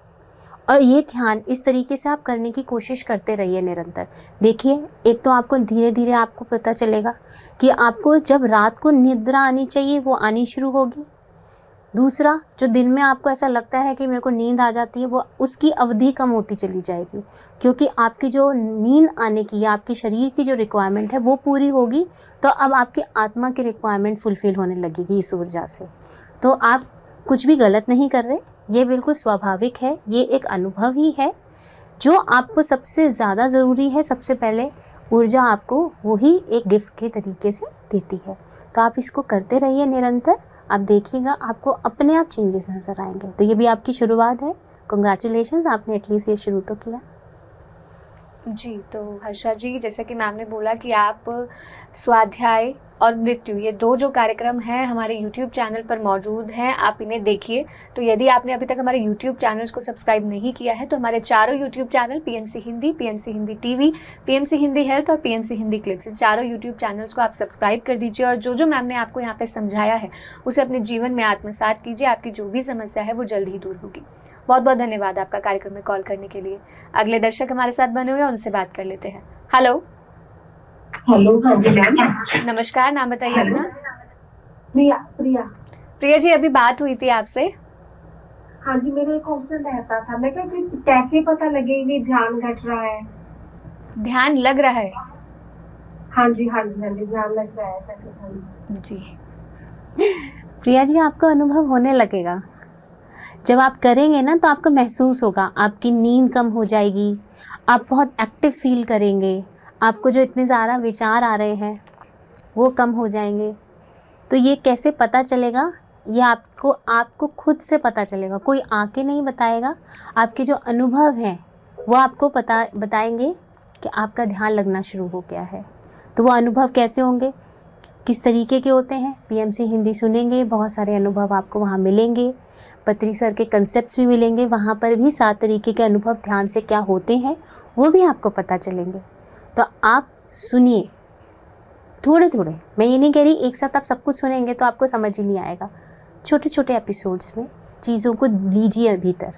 और ये ध्यान इस तरीके से आप करने की कोशिश करते रहिए निरंतर। देखिए, एक तो आपको धीरे धीरे आपको पता चलेगा कि आपको जब रात को निद्रा आनी चाहिए वो आनी शुरू होगी। दूसरा, जो दिन में आपको ऐसा लगता है कि मेरे को नींद आ जाती है, वो उसकी अवधि कम होती चली जाएगी, क्योंकि आपकी जो नींद आने की या आपके शरीर की जो रिक्वायरमेंट है वो पूरी होगी। तो अब आपकी आत्मा की रिक्वायरमेंट फुलफ़िल होने लगेगी इस ऊर्जा से। तो आप कुछ भी गलत नहीं कर रहे, ये बिल्कुल स्वाभाविक है, ये एक अनुभव ही है। जो आपको सबसे ज़्यादा ज़रूरी है, सबसे पहले ऊर्जा आपको वही एक गिफ्ट के तरीके से देती है। तो आप इसको करते रहिए निरंतर, आप देखिएगा आपको अपने आप चेंजेस नज़र आएंगे। तो ये भी आपकी शुरुआत है। कंग्रेचुलेशंस, आपने एटलीस्ट ये शुरू तो किया। जी, तो हर्षा जी, जैसा कि मैम ने बोला कि आप स्वाध्याय और मृत्यु, ये 2 जो कार्यक्रम हैं हमारे यूट्यूब चैनल पर मौजूद हैं, आप इन्हें देखिए। तो यदि आपने अभी तक हमारे यूट्यूब चैनल्स को सब्सक्राइब नहीं किया है तो हमारे चारों YouTube channel, PMC Hindi, PMC Hindi TV, PMC Hindi health और पीएमसी हिंदी क्लिप्स, इन चारों यूट्यूब चैनल्स को आप सब्सक्राइब कर दीजिए। और जो मैम ने आपको यहाँ पर समझाया है उसे अपने जीवन में आत्मसात कीजिए। आपकी जो भी समस्या है वो जल्द ही दूर होगी। बहुत बहुत धन्यवाद आपका कार्यक्रम में कॉल करने के लिए। अगले दर्शक हमारे साथ बने हुए हैं, उनसे बात कर लेते हैं। हेलो। हेलो, हाँ जी मैम। नमस्कार, नाम बताइए अपना। प्रिया। प्रिया जी, अभी बात हुई थी आपसे। हाँ जी, मेरा एक क्वेश्चन रहता था, मैं क्या कैसे पता लगे कि ध्यान घट रहा है? ध्यान लग रहा है? हाँ जी, ध्यान लग रहा है जी। प्रिया जी, आपको अनुभव होने लगेगा। जब आप करेंगे ना तो आपको महसूस होगा, आपकी नींद कम हो जाएगी, आप बहुत एक्टिव फील करेंगे, आपको जो इतने ज़्यादा विचार आ रहे हैं वो कम हो जाएंगे। तो ये कैसे पता चलेगा? ये आपको खुद से पता चलेगा, कोई आके नहीं बताएगा। आपके जो अनुभव हैं वो आपको बताएंगे कि आपका ध्यान लगना शुरू हो गया है। तो वो अनुभव कैसे होंगे, किस तरीके के होते हैं? पीएमसी हिंदी सुनेंगे, बहुत सारे अनुभव आपको वहाँ मिलेंगे। पत्री सर के कंसेप्ट्स भी मिलेंगे, वहाँ पर भी 7 तरीके के अनुभव ध्यान से क्या होते हैं वो भी आपको पता चलेंगे। तो आप सुनिए थोड़े थोड़े, मैं ये नहीं कह रही एक साथ आप सब कुछ सुनेंगे तो आपको समझ ही नहीं आएगा। छोटे छोटे एपिसोड्स में चीज़ों को लीजिए भीतर।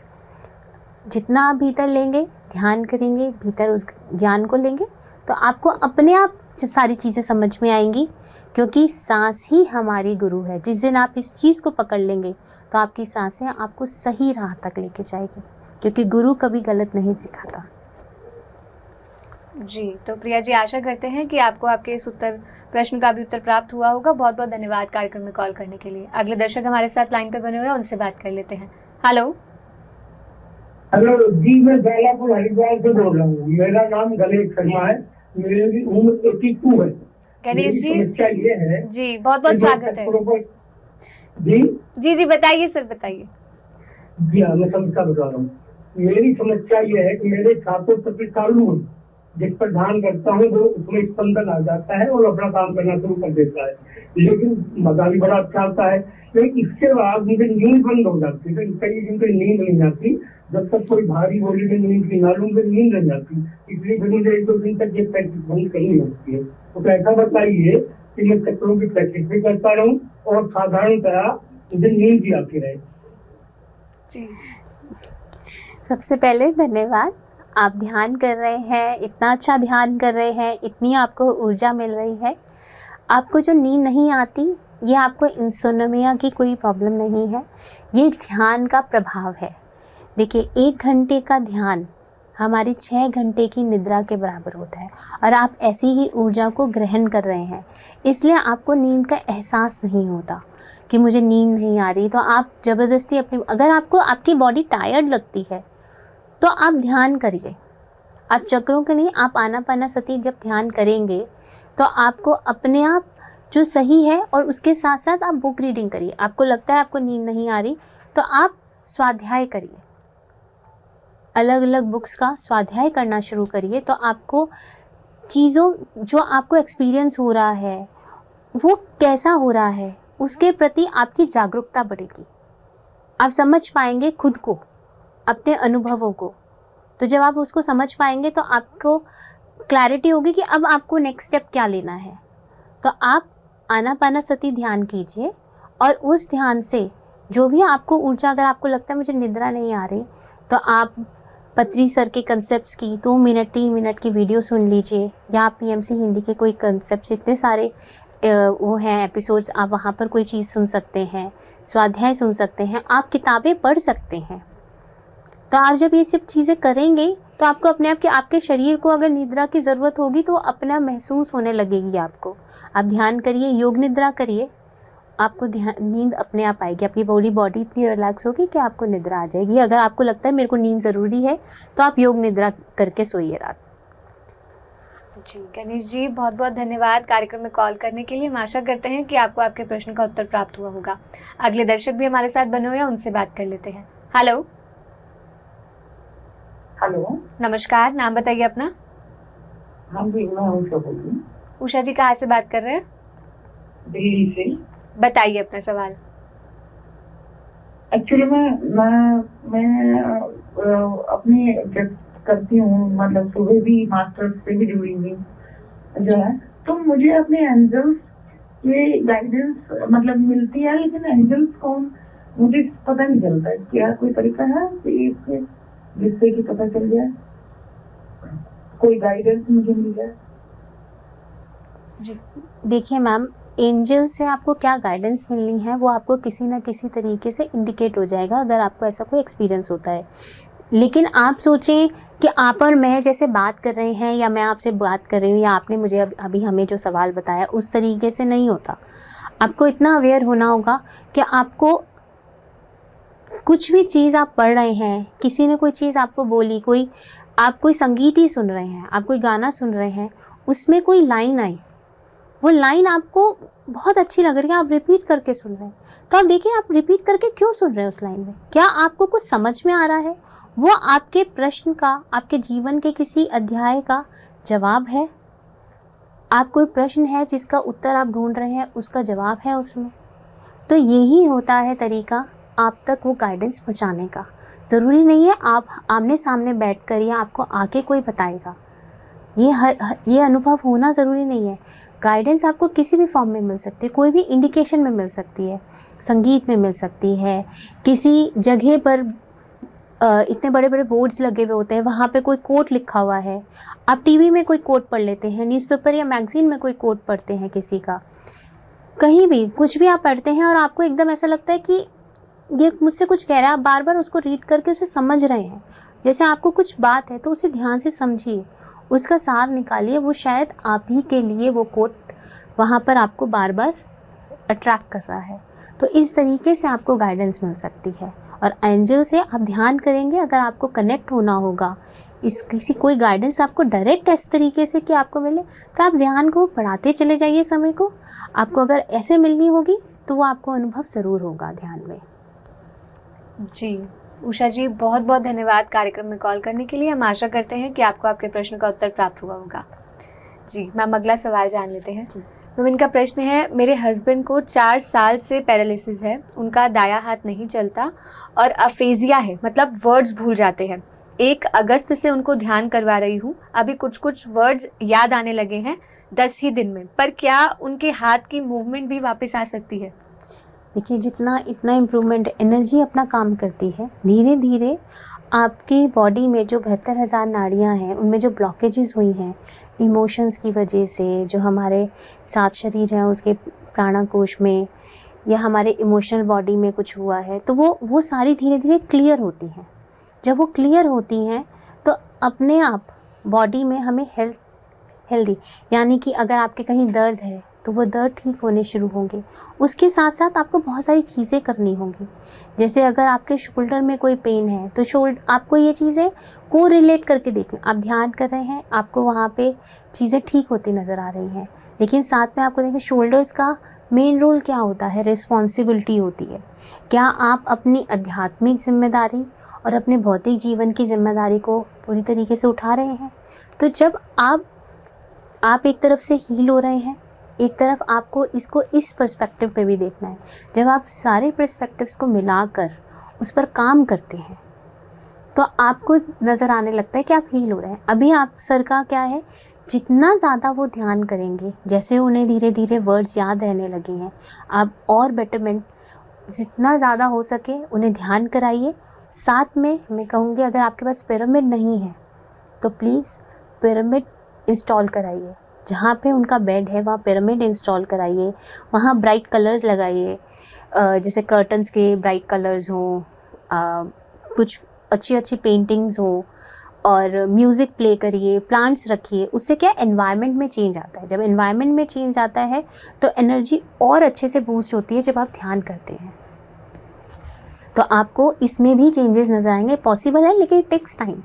जितना आप भीतर लेंगे, ध्यान करेंगे, भीतर उस ज्ञान को लेंगे, तो आपको अपने आप सारी चीज़ें समझ में आएंगी। क्योंकि सांस ही हमारी गुरु है। जिस दिन आप इस चीज़ को पकड़ लेंगे तो आपकी सांसें आपको सही राह तक लेके जाएगी। क्योंकि गुरु कभी गलत नहीं सिखाता। जी, तो प्रिया जी आशा करते हैं कि आपको आपके इस प्रश्न का भी उत्तर प्राप्त हुआ होगा। बहुत बहुत धन्यवाद कार्यक्रम में कॉल करने के लिए। अगले दर्शक हमारे साथ लाइन पे बने हुए हैं, उनसे बात कर लेते हैं। हेलो। हेलो जी, मैं बेलापुर हरिद्वार से बोल रहा हूँ। मेरा नाम गणेश शर्मा है। मेरी उम्र 82 है। गणेश जी, समस्या ये है जी बहुत बहुत स्वागत है। जी जी जी बताइए सर, बताइए। जी हाँ, मैं समस्या बता रहा हूँ। मेरी समस्या ये है कि मेरे छात्र प्रति चालू है, जिस पर ध्यान करता हूँ वो उसमें स्पंदन आ जाता है और अपना काम करना शुरू कर देता है, लेकिन मजा भी बड़ा अच्छा आता है। लेकिन इसके बाद मुझे नींद बंद हो जाती है, कई दिन तक नींद नहीं आती। जब तक कोई भारी बोली में नींद की ना लूं फिर नींद नहीं आती, इसलिए फिर मुझे 1-2 दिन तक ये प्रैक्टिस बंद करनी होती है। तो ऐसा बताइए कि मैं चक्रों की प्रैक्टिस भी करता रहूं और साधारणतया मुझे नींद भी आती रहे। जी, सबसे पहले धन्यवाद। आप ध्यान कर रहे हैं, इतना अच्छा ध्यान कर रहे हैं, इतनी आपको ऊर्जा मिल रही है। आपको जो नींद नहीं आती, ये आपको इंसोम्निया की कोई प्रॉब्लम नहीं है, ये ध्यान का प्रभाव है। देखिए, 1 घंटे का ध्यान हमारी 6 घंटे की निद्रा के बराबर होता है और आप ऐसी ही ऊर्जा को ग्रहण कर रहे हैं, इसलिए आपको नींद का एहसास नहीं होता कि मुझे नींद नहीं आ रही। तो आप ज़बरदस्ती अगर आपको आपकी बॉडी टायर्ड लगती है तो आप ध्यान करिए। आप चक्रों के नहीं, आप आनापानासति जब ध्यान करेंगे तो आपको अपने आप जो सही है, और उसके साथ साथ आप बुक रीडिंग करिए। आपको लगता है आपको नींद नहीं आ रही तो आप स्वाध्याय करिए, अलग अलग बुक्स का स्वाध्याय करना शुरू करिए। तो आपको चीज़ों जो आपको एक्सपीरियंस हो रहा है वो कैसा हो रहा है उसके प्रति आपकी जागरूकता बढ़ेगी। आप समझ पाएंगे खुद को, अपने अनुभवों को। तो जब आप उसको समझ पाएंगे तो आपको क्लैरिटी होगी कि अब आपको नेक्स्ट स्टेप क्या लेना है। तो आप आनापानासति ध्यान कीजिए और उस ध्यान से जो भी आपको ऊर्जा, अगर आपको लगता है मुझे निद्रा नहीं आ रही, तो आप पत्री सर के कंसेप्ट्स की 2 मिनट 3 मिनट की वीडियो सुन लीजिए, या आप पीएमसी हिंदी के कोई कंसेप्ट्स, इतने सारे वो हैं एपिसोड्स, आप वहाँ पर कोई चीज़ सुन सकते हैं, स्वाध्याय सुन सकते हैं, आप किताबें पढ़ सकते हैं। तो आप जब ये सब चीज़ें करेंगे तो आपको अपने आप के, आपके शरीर को अगर निद्रा की ज़रूरत होगी तो अपना महसूस होने लगेगी आपको। आप ध्यान करिए, योग निद्रा करिए, आपको नींद अपने आप आएगी। आपकी बॉडी इतनी रिलैक्स होगी कि आपको निद्रा आ जाएगी। अगर आपको लगता है मेरे को नींद ज़रूरी है तो आप योग निद्रा करके सोइए रात। जी गणेश जी, बहुत बहुत धन्यवाद कार्यक्रम में कॉल करने के लिए। हम आशा करते हैं कि आपको आपके प्रश्न का उत्तर प्राप्त हुआ होगा। अगले दर्शक भी हमारे साथ बने हुए हैं, उनसे बात कर लेते हैं। हेलो। हेलो, नमस्कार, नाम बताइए अपना। हाँ जी, मैं उषा बोल रही हूँ, उषा जी कहाँ से बात कर रहे हैं? दिल्ली से। बताइए अपना सवाल। एक्चुअली मैं अपनी जब करती हूँ, मतलब सुबह भी मास्टर्स से भी जुड़ी हुई जो है, तो मुझे अपने एंजल्स की गाइडेंस मतलब मिलती है, लेकिन एंजल्स कौन मुझे पता नहीं चलता है। क्या कोई तरीका है कि जिससे कि पता चल जाए, कोई गाइडेंस मुझे मिल जाए? जी देखिए मैम, एंजल से आपको क्या गाइडेंस मिलनी है वो आपको किसी ना किसी तरीके से इंडिकेट हो जाएगा, अगर आपको ऐसा कोई एक्सपीरियंस होता है। लेकिन आप सोचें कि आप और मैं जैसे बात कर रहे हैं, या मैं आपसे बात कर रही हूँ, या आपने मुझे अभी हमें जो सवाल बताया उस तरीके से नहीं होता। आपको इतना अवेयर होना होगा कि आपको कुछ भी चीज़ आप पढ़ रहे हैं, किसी ने कोई चीज़ आपको बोली, आप कोई संगीत ही सुन रहे हैं, आप कोई गाना सुन रहे हैं, उसमें कोई लाइन आई, वो लाइन आपको बहुत अच्छी लग रही है, आप रिपीट करके सुन रहे हैं। तो आप देखिए, आप रिपीट करके क्यों सुन रहे हैं उस लाइन में? क्या आपको कुछ समझ में आ रहा है? वो आपके प्रश्न का, आपके जीवन के किसी अध्याय का जवाब है? आप कोई प्रश्न है जिसका उत्तर आप ढूंढ रहे हैं, उसका जवाब है उसमें? तो यही होता है तरीका आप तक वो गाइडेंस पहुँचाने का। ज़रूरी नहीं है आप आमने सामने बैठ कर या आपको आके कोई बताएगा, ये अनुभव होना ज़रूरी नहीं है। गाइडेंस आपको किसी भी फॉर्म में मिल सकती है, कोई भी इंडिकेशन में मिल सकती है, संगीत में मिल सकती है, किसी जगह पर इतने बड़े बड़े बोर्ड्स लगे हुए होते हैं, वहाँ पे कोई कोट लिखा हुआ है, आप टीवी में कोई कोट पढ़ लेते हैं, न्यूज़पेपर या मैगज़ीन में कोई कोट पढ़ते हैं किसी का, कहीं भी कुछ भी आप पढ़ते हैं और आपको एकदम ऐसा लगता है कि ये मुझसे कुछ कह रहा है, आप बार बार उसको रीड करके उसे समझ रहे हैं। जैसे आपको कुछ बात है तो उसे ध्यान से समझिए, उसका सार निकालिए, वो शायद आप ही के लिए वो कोट वहाँ पर आपको बार बार अट्रैक्ट कर रहा है। तो इस तरीके से आपको गाइडेंस मिल सकती है। और एंजल से आप ध्यान करेंगे, अगर आपको कनेक्ट होना होगा, इस किसी कोई गाइडेंस आपको डायरेक्ट इस तरीके से कि आपको मिले, तो आप ध्यान को बढ़ाते चले जाइए समय को। आपको अगर ऐसे मिलनी होगी तो वो आपको अनुभव ज़रूर होगा ध्यान में। जी उषा जी, बहुत बहुत धन्यवाद कार्यक्रम में कॉल करने के लिए। हम आशा करते हैं कि आपको आपके प्रश्न का उत्तर प्राप्त हुआ होगा। जी मैम, अगला सवाल जान लेते हैं। जी। मैम, इनका प्रश्न है, मेरे हस्बैंड को 4 साल से पैरालिसिस है, उनका दाया हाथ नहीं चलता और अफेजिया है, मतलब वर्ड्स भूल जाते हैं। 1 अगस्त से उनको ध्यान करवा रही हूँ, अभी कुछ कुछ वर्ड्स याद आने लगे हैं 10 ही दिन में, पर क्या उनके हाथ की मूवमेंट भी वापस आ सकती है? देखिए, जितना इतना इम्प्रूवमेंट, एनर्जी अपना काम करती है। धीरे धीरे आपकी बॉडी में जो 72,000 नाड़ियाँ हैं, उनमें जो ब्लॉकेजेस हुई हैं इमोशंस की वजह से, जो हमारे 7 शरीर हैं उसके प्राणाकोश में, या हमारे इमोशनल बॉडी में कुछ हुआ है, तो वो सारी धीरे धीरे क्लियर होती हैं। जब वो क्लियर होती हैं तो अपने आप बॉडी में हमें हेल्दी, यानी कि अगर आपके कहीं दर्द है तो वो दर्द ठीक होने शुरू होंगे। उसके साथ साथ आपको बहुत सारी चीज़ें करनी होंगी। जैसे अगर आपके शोल्डर में कोई पेन है तो आपको ये चीज़ें को रिलेट करके देखना। आप ध्यान कर रहे हैं, आपको वहाँ पे चीज़ें ठीक होती नज़र आ रही हैं, लेकिन साथ में आपको देखें शोल्डर्स का मेन रोल क्या होता है, रिस्पॉन्सिबिलिटी होती है। क्या आप अपनी आध्यात्मिक जिम्मेदारी और अपने भौतिक जीवन की जिम्मेदारी को पूरी तरीके से उठा रहे हैं? तो जब आप एक तरफ से हील हो रहे हैं, एक तरफ आपको इसको इस पर्सपेक्टिव पे भी देखना है। जब आप सारे पर्सपेक्टिव्स को मिलाकर उस पर काम करते हैं तो आपको नज़र आने लगता है कि आप हील हो रहे हैं। अभी आप सर का क्या है, जितना ज़्यादा वो ध्यान करेंगे, जैसे उन्हें धीरे धीरे वर्ड्स याद रहने लगे हैं, आप और बेटरमेंट जितना ज़्यादा हो सके उन्हें ध्यान कराइए। साथ में मैं कहूँगी, अगर आपके पास पिरामिड नहीं है तो प्लीज़ पिरामिड इंस्टॉल कराइए। जहाँ पे उनका बेड है वहाँ पिरामिड इंस्टॉल कराइए, वहाँ ब्राइट कलर्स लगाइए, जैसे कर्टन्स के ब्राइट कलर्स हों, कुछ अच्छी अच्छी पेंटिंग्स हो, और म्यूज़िक प्ले करिए, प्लांट्स रखिए। उससे क्या एनवायरनमेंट में चेंज आता है। जब एनवायरनमेंट में चेंज आता है तो एनर्जी और अच्छे से बूस्ट होती है जब आप ध्यान करते हैं। तो आपको इसमें भी चेंजेस नज़र आएंगे। पॉसिबल है, लेकिन इट टेक्स टाइम।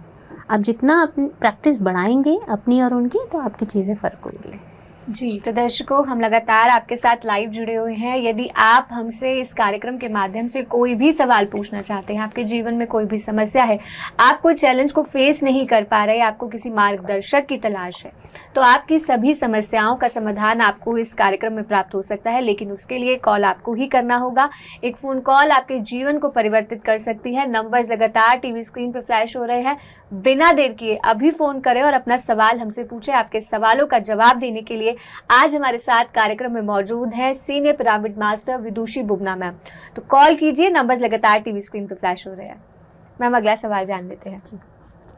आप जितना अपनी प्रैक्टिस बढ़ाएंगे अपनी और उनकी, तो आपकी चीज़ें फ़र्क होंगी। जी, तो दर्शकों, हम लगातार आपके साथ लाइव जुड़े हुए हैं। यदि आप हमसे इस कार्यक्रम के माध्यम से कोई भी सवाल पूछना चाहते हैं, आपके जीवन में कोई भी समस्या है, आप कोई चैलेंज को फेस नहीं कर पा रहे, आपको किसी मार्गदर्शक की तलाश है, तो आपकी सभी समस्याओं का समाधान आपको इस कार्यक्रम में प्राप्त हो सकता है। लेकिन उसके लिए कॉल आपको ही करना होगा। एक फ़ोन कॉल आपके जीवन को परिवर्तित कर सकती है। नंबर्स लगातार टीवी स्क्रीन पर फ्लैश हो रहे हैं। बिना देर किए अभी फ़ोन करें और अपना सवाल हमसे पूछें। आपके सवालों का जवाब देने के लिए आज हमारे साथ कार्यक्रम में मौजूद है सीनियर पिरामिड मास्टर विदुषी बुबना मैम। तो कॉल कीजिए, नंबर्स लगातार टीवी स्क्रीन पर फ्लैश हो रहे हैं। मैम, अगला सवाल जान लेते हैं।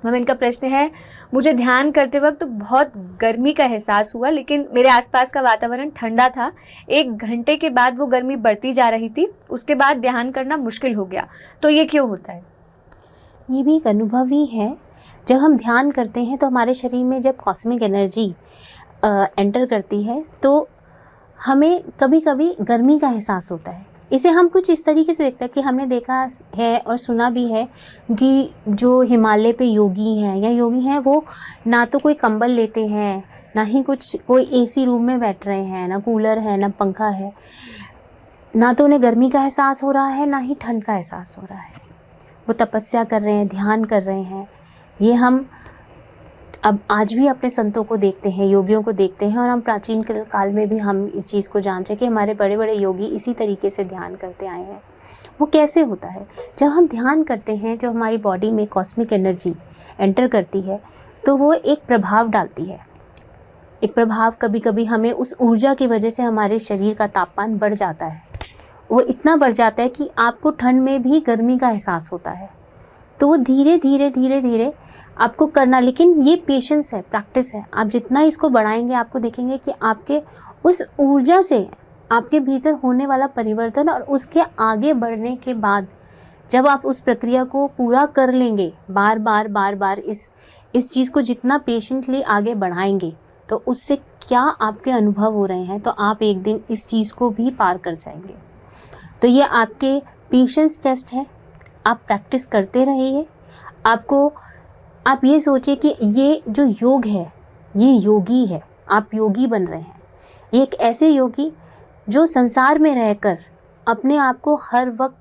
मैम, इनका प्रश्न है, मुझे ध्यान करते वक्त बहुत गर्मी का एहसास हुआ, लेकिन मेरे आसपास का वातावरण ठंडा था। 1 घंटे के बाद वो गर्मी बढ़ती जा रही थी, उसके बाद ध्यान करना मुश्किल हो गया। तो ये क्यों होता है? ये भी एक अनुभव ही है। जब हम ध्यान करते हैं तो हमारे शरीर में जब कॉस्मिक एनर्जी एंटर करती है तो हमें कभी कभी गर्मी का एहसास होता है। इसे हम कुछ इस तरीके से देखते हैं कि हमने देखा है और सुना भी है कि जो हिमालय पे योगी हैं वो ना तो कोई कंबल लेते हैं, ना ही कोई एसी रूम में बैठ रहे हैं, ना कूलर है, ना पंखा है, ना तो उन्हें गर्मी का एहसास हो रहा है, ना ही ठंड का एहसास हो रहा है। वो तपस्या कर रहे हैं, ध्यान कर रहे हैं। ये हम अब आज भी अपने संतों को देखते हैं, योगियों को देखते हैं, और हम प्राचीन काल में भी हम इस चीज़ को जानते हैं कि हमारे बड़े बड़े योगी इसी तरीके से ध्यान करते आए हैं। वो कैसे होता है? जब हम ध्यान करते हैं, जो हमारी बॉडी में कॉस्मिक एनर्जी एंटर करती है तो वो एक प्रभाव डालती है। एक प्रभाव, कभी कभी हमें उस ऊर्जा की वजह से हमारे शरीर का तापमान बढ़ जाता है। वो इतना बढ़ जाता है कि आपको ठंड में भी गर्मी का एहसास होता है। तो वो धीरे धीरे आपको करना, लेकिन ये पेशेंस है, प्रैक्टिस है। आप जितना इसको बढ़ाएंगे आपको देखेंगे कि आपके उस ऊर्जा से आपके भीतर होने वाला परिवर्तन और उसके आगे बढ़ने के बाद जब आप उस प्रक्रिया को पूरा कर लेंगे, बार बार इस चीज़ को जितना पेशेंटली आगे बढ़ाएंगे, तो उससे क्या आपके अनुभव हो रहे हैं, तो आप एक दिन इस चीज़ को भी पार कर जाएंगे। तो ये आपके पेशेंस टेस्ट है, आप प्रैक्टिस करते रहिए। आप ये सोचिए कि ये जो योग है ये योगी है, आप योगी बन रहे हैं। ये एक ऐसे योगी जो संसार में रहकर अपने आप को हर वक्त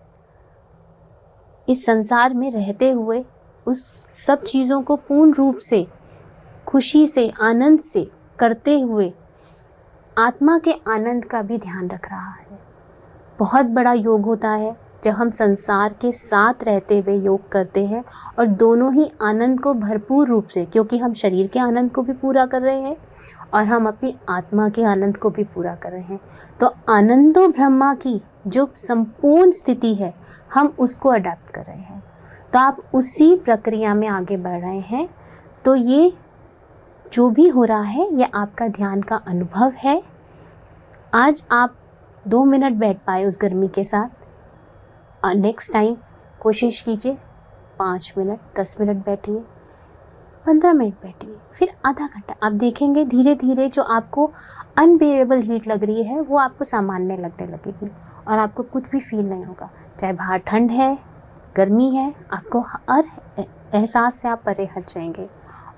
इस संसार में रहते हुए उस सब चीज़ों को पूर्ण रूप से खुशी से आनंद से करते हुए आत्मा के आनंद का भी ध्यान रख रहा है। बहुत बड़ा योग होता है जब हम संसार के साथ रहते हुए योग करते हैं और दोनों ही आनंद को भरपूर रूप से, क्योंकि हम शरीर के आनंद को भी पूरा कर रहे हैं और हम अपनी आत्मा के आनंद को भी पूरा कर रहे हैं। तो आनंदो ब्रह्मा की जो संपूर्ण स्थिति है हम उसको अडेप्ट कर रहे हैं। तो आप उसी प्रक्रिया में आगे बढ़ रहे हैं। तो ये जो भी हो रहा है ये आपका ध्यान का अनुभव है। आज आप 2 मिनट बैठ पाए उस गर्मी के साथ, और नेक्स्ट टाइम कोशिश कीजिए 5 मिनट, 10 मिनट बैठिए, 15 मिनट बैठिए, फिर आधा घंटा। आप देखेंगे धीरे धीरे जो आपको अनबेरेबल हीट लग रही है वो आपको सामान्य लगने लगेगी और आपको कुछ भी फील नहीं होगा। चाहे बाहर ठंड है, गर्मी है, आपको हर एहसास से आप परे हट जाएंगे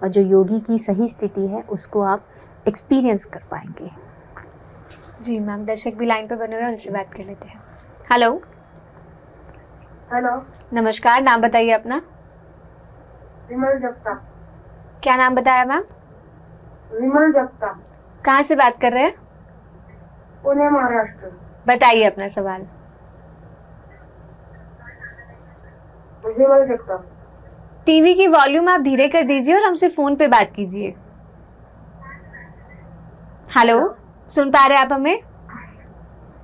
और जो योगी की सही स्थिति है उसको आप एक्सपीरियंस कर पाएंगे। जी मैम, दर्शक भी लाइन पे बने हुए हैं, उनसे बात कर लेते हैं। हेलो। हेलो, नमस्कार, नाम बताइए अपना। विमल जगताप। क्या नाम बताया मैम? विमल जगताप, कहाँ से बात कर रहे हैं? पुणे, महाराष्ट्र। बताइए अपना सवाल। विमल जगताप। टीवी की वॉल्यूम आप धीरे कर दीजिए और हमसे फोन पे बात कीजिए। हेलो, सुन पा रहे हैं आप हमें?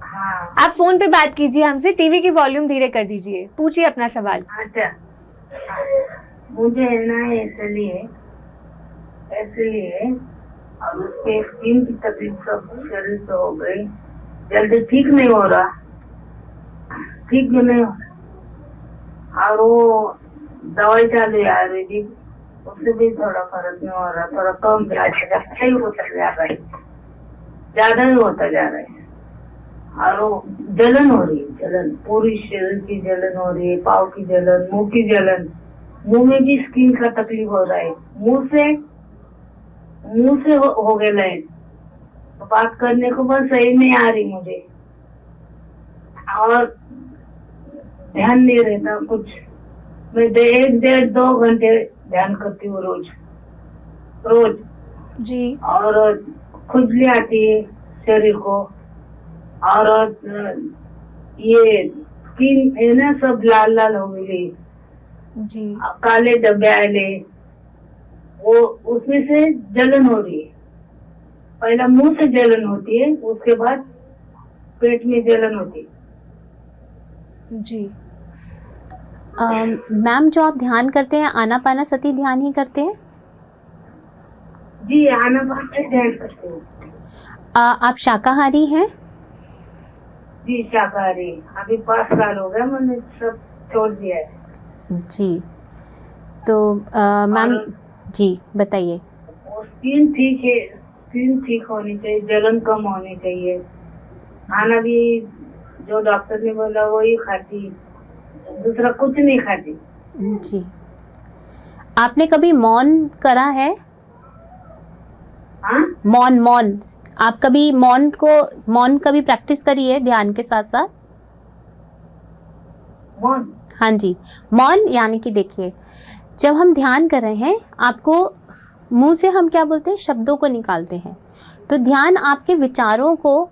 हाँ। आप फोन पे बात कीजिए हमसे, टीवी की वॉल्यूम धीरे कर दीजिए, पूछिए अपना सवाल। अच्छा, मुझे ना इसलिए और उसके स्किन की तकलीफ सब शरीर से हो गई, जल्दी ठीक नहीं हो रहा, ठीक भी नहीं, और वो दवाई चालू है आयुर्वेदिक, उससे भी थोड़ा फर्क नहीं हो रहा, थोड़ा कम अच्छा ही होता जा रहा है, ज्यादा ही होता जा रहा है। और वो जलन हो रही है, जलन पूरी शरीर की जलन हो रही है, पाँव की जलन, मुंह की जलन, मुंह में भी स्किन का तकलीफ हो रहा है, मुंह से हो गए लाइन, तो बात करने को बस सही नहीं आ रही मुझे, और ध्यान नहीं रहता कुछ। मैं 1-1.5-2 घंटे ध्यान करती हूँ रोज जी। और खुजली आती है शरीर को, और ये स्किन है ना सब लाल लाल हो गई जी। काले धब्बे आए, वो उसमें से जलन हो रही है। पहला मुंह से जलन होती है, उसके बाद पेट में जलन होती है। जी। मैम, जो आप ध्यान करते हैं आनापानासती ध्यान ही करते हैं? जी, आनापान ध्यान करते हूँ। आप शाकाहारी हैं? जी, शाकाहारी। अभी 5 साल हो गया, मैंने सब छोड़ दिया है। जी, तो मैम जी बताइए। स्किन ठीक है, स्किन ठीक होनी चाहिए, जलन कम होनी चाहिए, खाना भी जो डॉक्टर ने बोला वही खाती, दूसरा कुछ नहीं खाती। जी, आपने कभी मौन करा है? हाँ, मौन आप कभी मौन कभी प्रैक्टिस करी है ध्यान के साथ साथ? मौन? हाँ जी, मौन यानी कि देखिए, जब हम ध्यान कर रहे हैं आपको मुंह से हम क्या बोलते हैं, शब्दों को निकालते हैं। तो ध्यान आपके विचारों को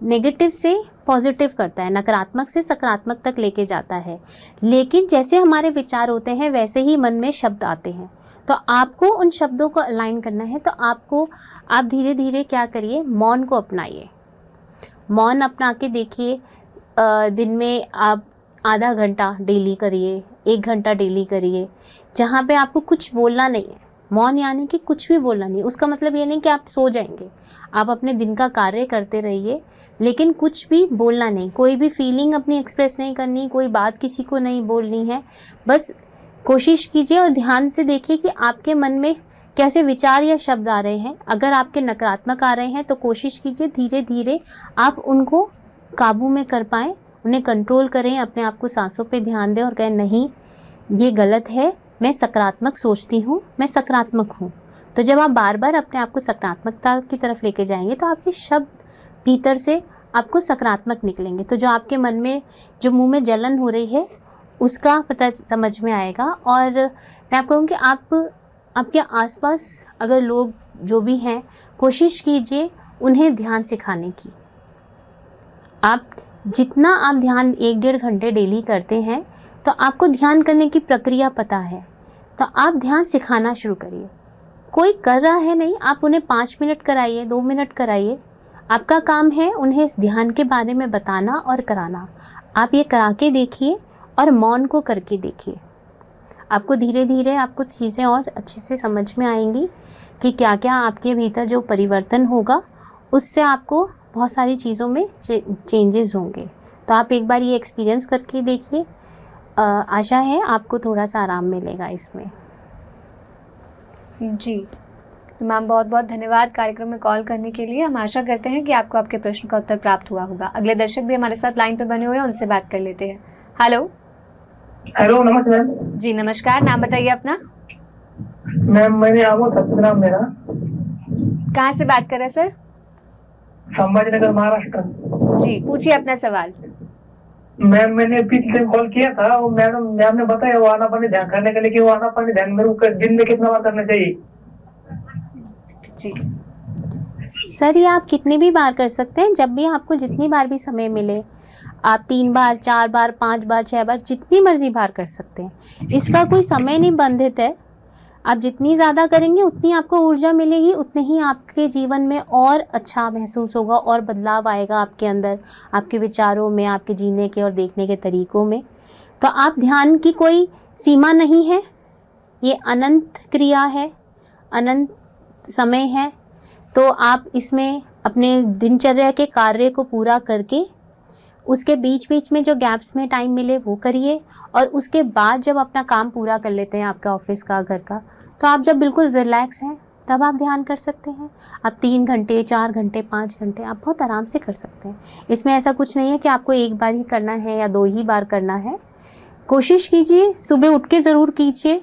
नेगेटिव से पॉजिटिव करता है, नकारात्मक से सकारात्मक तक लेके जाता है। लेकिन जैसे हमारे विचार होते हैं वैसे ही मन में शब्द आते हैं, तो आपको उन शब्दों को अलाइन करना है। तो आप धीरे धीरे क्या करिए, मौन को अपनाइए। मौन अपना के देखिए, दिन में आप आधा घंटा डेली करिए, 1 घंटा डेली करिए, जहाँ पे आपको कुछ बोलना नहीं है, मौन यानी कि कुछ भी बोलना नहीं। उसका मतलब ये नहीं कि आप सो जाएंगे, आप अपने दिन का कार्य करते रहिए, लेकिन कुछ भी बोलना नहीं, कोई भी फीलिंग अपनी एक्सप्रेस नहीं करनी, कोई बात किसी को नहीं बोलनी है। बस कोशिश कीजिए और ध्यान से देखिए कि आपके मन में कैसे विचार या शब्द आ रहे हैं। अगर आपके नकारात्मक आ रहे हैं तो कोशिश कीजिए धीरे धीरे आप उनको काबू में कर पाएँ, उन्हें कंट्रोल करें, अपने आप को सांसों पे ध्यान दें और कहें नहीं ये गलत है, मैं सकारात्मक सोचती हूँ, मैं सकारात्मक हूँ। तो जब आप बार बार अपने आप को सकारात्मकता की तरफ लेके जाएंगे तो आपके शब्द भीतर से आपको सकारात्मक निकलेंगे। तो जो आपके मन में जो मुंह में जलन हो रही है उसका पता समझ में आएगा। और मैं आपको कहूँ कि आपके आसपास अगर लोग जो भी हैं, कोशिश कीजिए उन्हें ध्यान सिखाने की। आप जितना आप ध्यान 1-1.5 घंटे डेली करते हैं तो आपको ध्यान करने की प्रक्रिया पता है, तो आप ध्यान सिखाना शुरू करिए। कोई कर रहा है नहीं, आप उन्हें 5 मिनट कराइए, 2 मिनट कराइए। आपका काम है उन्हें इस ध्यान के बारे में बताना और कराना। आप ये करा के देखिए और मौन को करके देखिए। आपको धीरे धीरे आपको चीज़ें और अच्छे से समझ में आएंगी कि क्या क्या आपके भीतर जो परिवर्तन होगा उससे आपको बहुत सारी चीज़ों में चेंजेस होंगे। तो आप एक बार ये एक्सपीरियंस करके देखिए, आशा है आपको थोड़ा सा आराम मिलेगा इसमें। जी तो मैम बहुत बहुत धन्यवाद कार्यक्रम में कॉल करने के लिए। हम आशा करते हैं कि आपको आपके प्रश्न का उत्तर प्राप्त हुआ होगा। अगले दर्शक भी हमारे साथ लाइन पे बने हुए हैं, उनसे बात कर लेते हैं। हेलो। हेलो, नमस्ते मैम। जी नमस्कार, नाम बताइए अपना। मैम मैंने आपको सत्यनाम मेरा। कहाँ से बात कर रहे हैं सर? संभाजीनगर, महाराष्ट्र। जी पूछिए अपना सवाल। मैम मैंने पिछले कॉल किया था, वो मैम ने बताया वो आनापानी ध्यान करने के लिए कि वो आनापानी ध्यान मेरे को दिन में कितना बार करना चाहिए? जी सर ये आप कितनी भी बार कर सकते हैं, जब भी आपको जितनी बार भी समय मिले। आप 3 बार, 4 बार, 5 बार, 6 बार, जितनी मर्जी बार कर सकते हैं। इसका कोई समय नहीं बंधित है। आप जितनी ज़्यादा करेंगे उतनी आपको ऊर्जा मिलेगी, उतने ही आपके जीवन में और अच्छा महसूस होगा और बदलाव आएगा आपके अंदर, आपके विचारों में, आपके जीने के और देखने के तरीक़ों में। तो आप ध्यान की कोई सीमा नहीं है, ये अनंत क्रिया है, अनंत समय है। तो आप इसमें अपने दिनचर्या के कार्य को पूरा करके उसके बीच बीच में जो गैप्स में टाइम मिले वो करिए। और उसके बाद जब अपना काम पूरा कर लेते हैं, आपका ऑफिस का, घर का, तो आप जब बिल्कुल रिलैक्स हैं तब आप ध्यान कर सकते हैं। आप 3 घंटे, 4 घंटे, 5 घंटे आप बहुत आराम से कर सकते हैं। इसमें ऐसा कुछ नहीं है कि आपको 1 बार ही करना है या 2 ही बार करना है। कोशिश कीजिए, सुबह उठ के ज़रूर कीजिए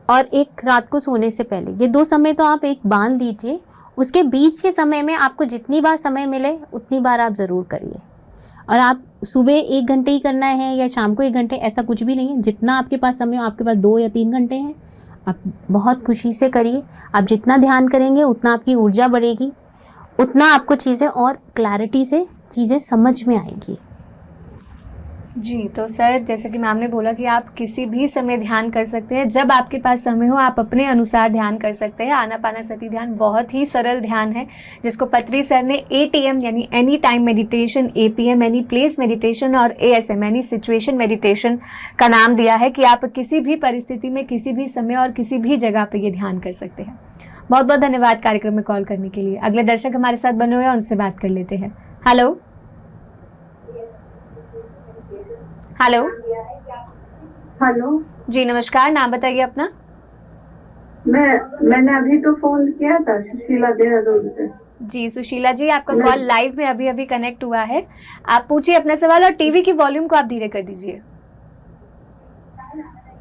और एक रात को सोने से पहले। ये 2 समय तो आप एक बांध लीजिए। उसके बीच के समय में आपको जितनी बार समय मिले उतनी बार आप ज़रूर करिए। और आप सुबह 1 घंटे ही करना है या शाम को 1 घंटे, ऐसा कुछ भी नहीं है। जितना आपके पास समय हो, आपके पास 2 या 3 घंटे हैं, आप बहुत खुशी से करिए। आप जितना ध्यान करेंगे उतना आपकी ऊर्जा बढ़ेगी, उतना आपको चीज़ें और क्लैरिटी से चीज़ें समझ में आएगी। जी तो सर जैसे कि मैम ने बोला कि आप किसी भी समय ध्यान कर सकते हैं, जब आपके पास समय हो आप अपने अनुसार ध्यान कर सकते हैं। आनापानासती ध्यान बहुत ही सरल ध्यान है, जिसको पत्री सर ने ATM यानी any time meditation, APM any place meditation और ASM यानी सिचुएशन मेडिटेशन का नाम दिया है कि आप किसी भी परिस्थिति में, किसी भी समय और किसी भी जगह पर ये ध्यान कर सकते हैं। बहुत बहुत धन्यवाद कार्यक्रम में कॉल करने के लिए। अगले दर्शक हमारे साथ बने हुए हैं, उनसे बात कर लेते हैं। हेलो। हेलो। हेलो जी नमस्कार, नाम बताइए अपना। मैंने अभी तो फोन किया था, सुशीला देहरादून से। जी सुशीला जी, आपका कॉल लाइव में अभी अभी कनेक्ट हुआ है। आप पूछिए अपना सवाल और टीवी की वॉल्यूम को आप धीरे कर दीजिए।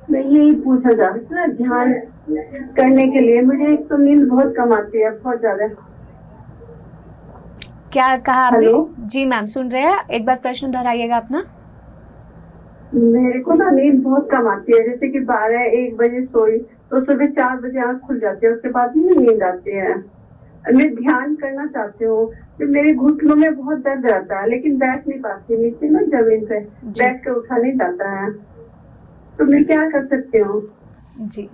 मैं यही पूछा जा रहा था, ध्यान करने के लिए मुझे एक तो नींद बहुत कम आती है, बहुत ज्यादा। क्या कहा आपने? हेलो? जी मैम सुन रहे हैं, एक बार प्रश्न दोहराइएगा अपना। मेरे को ना नींद बहुत कम आती है, जैसे कि 12-1 बजे सोई तो सुबह 4 बजे आँख खुल जाती है, उसके बाद ही नींद आती है। मैं ध्यान करना चाहती हूँ, तो मेरे घुटनों में बहुत दर्द रहता है, लेकिन बैठ नहीं पाती, नीचे ना जमीन पे बैठ कर उठा नहीं जाता है, तो मैं क्या कर सकती हूँ? जी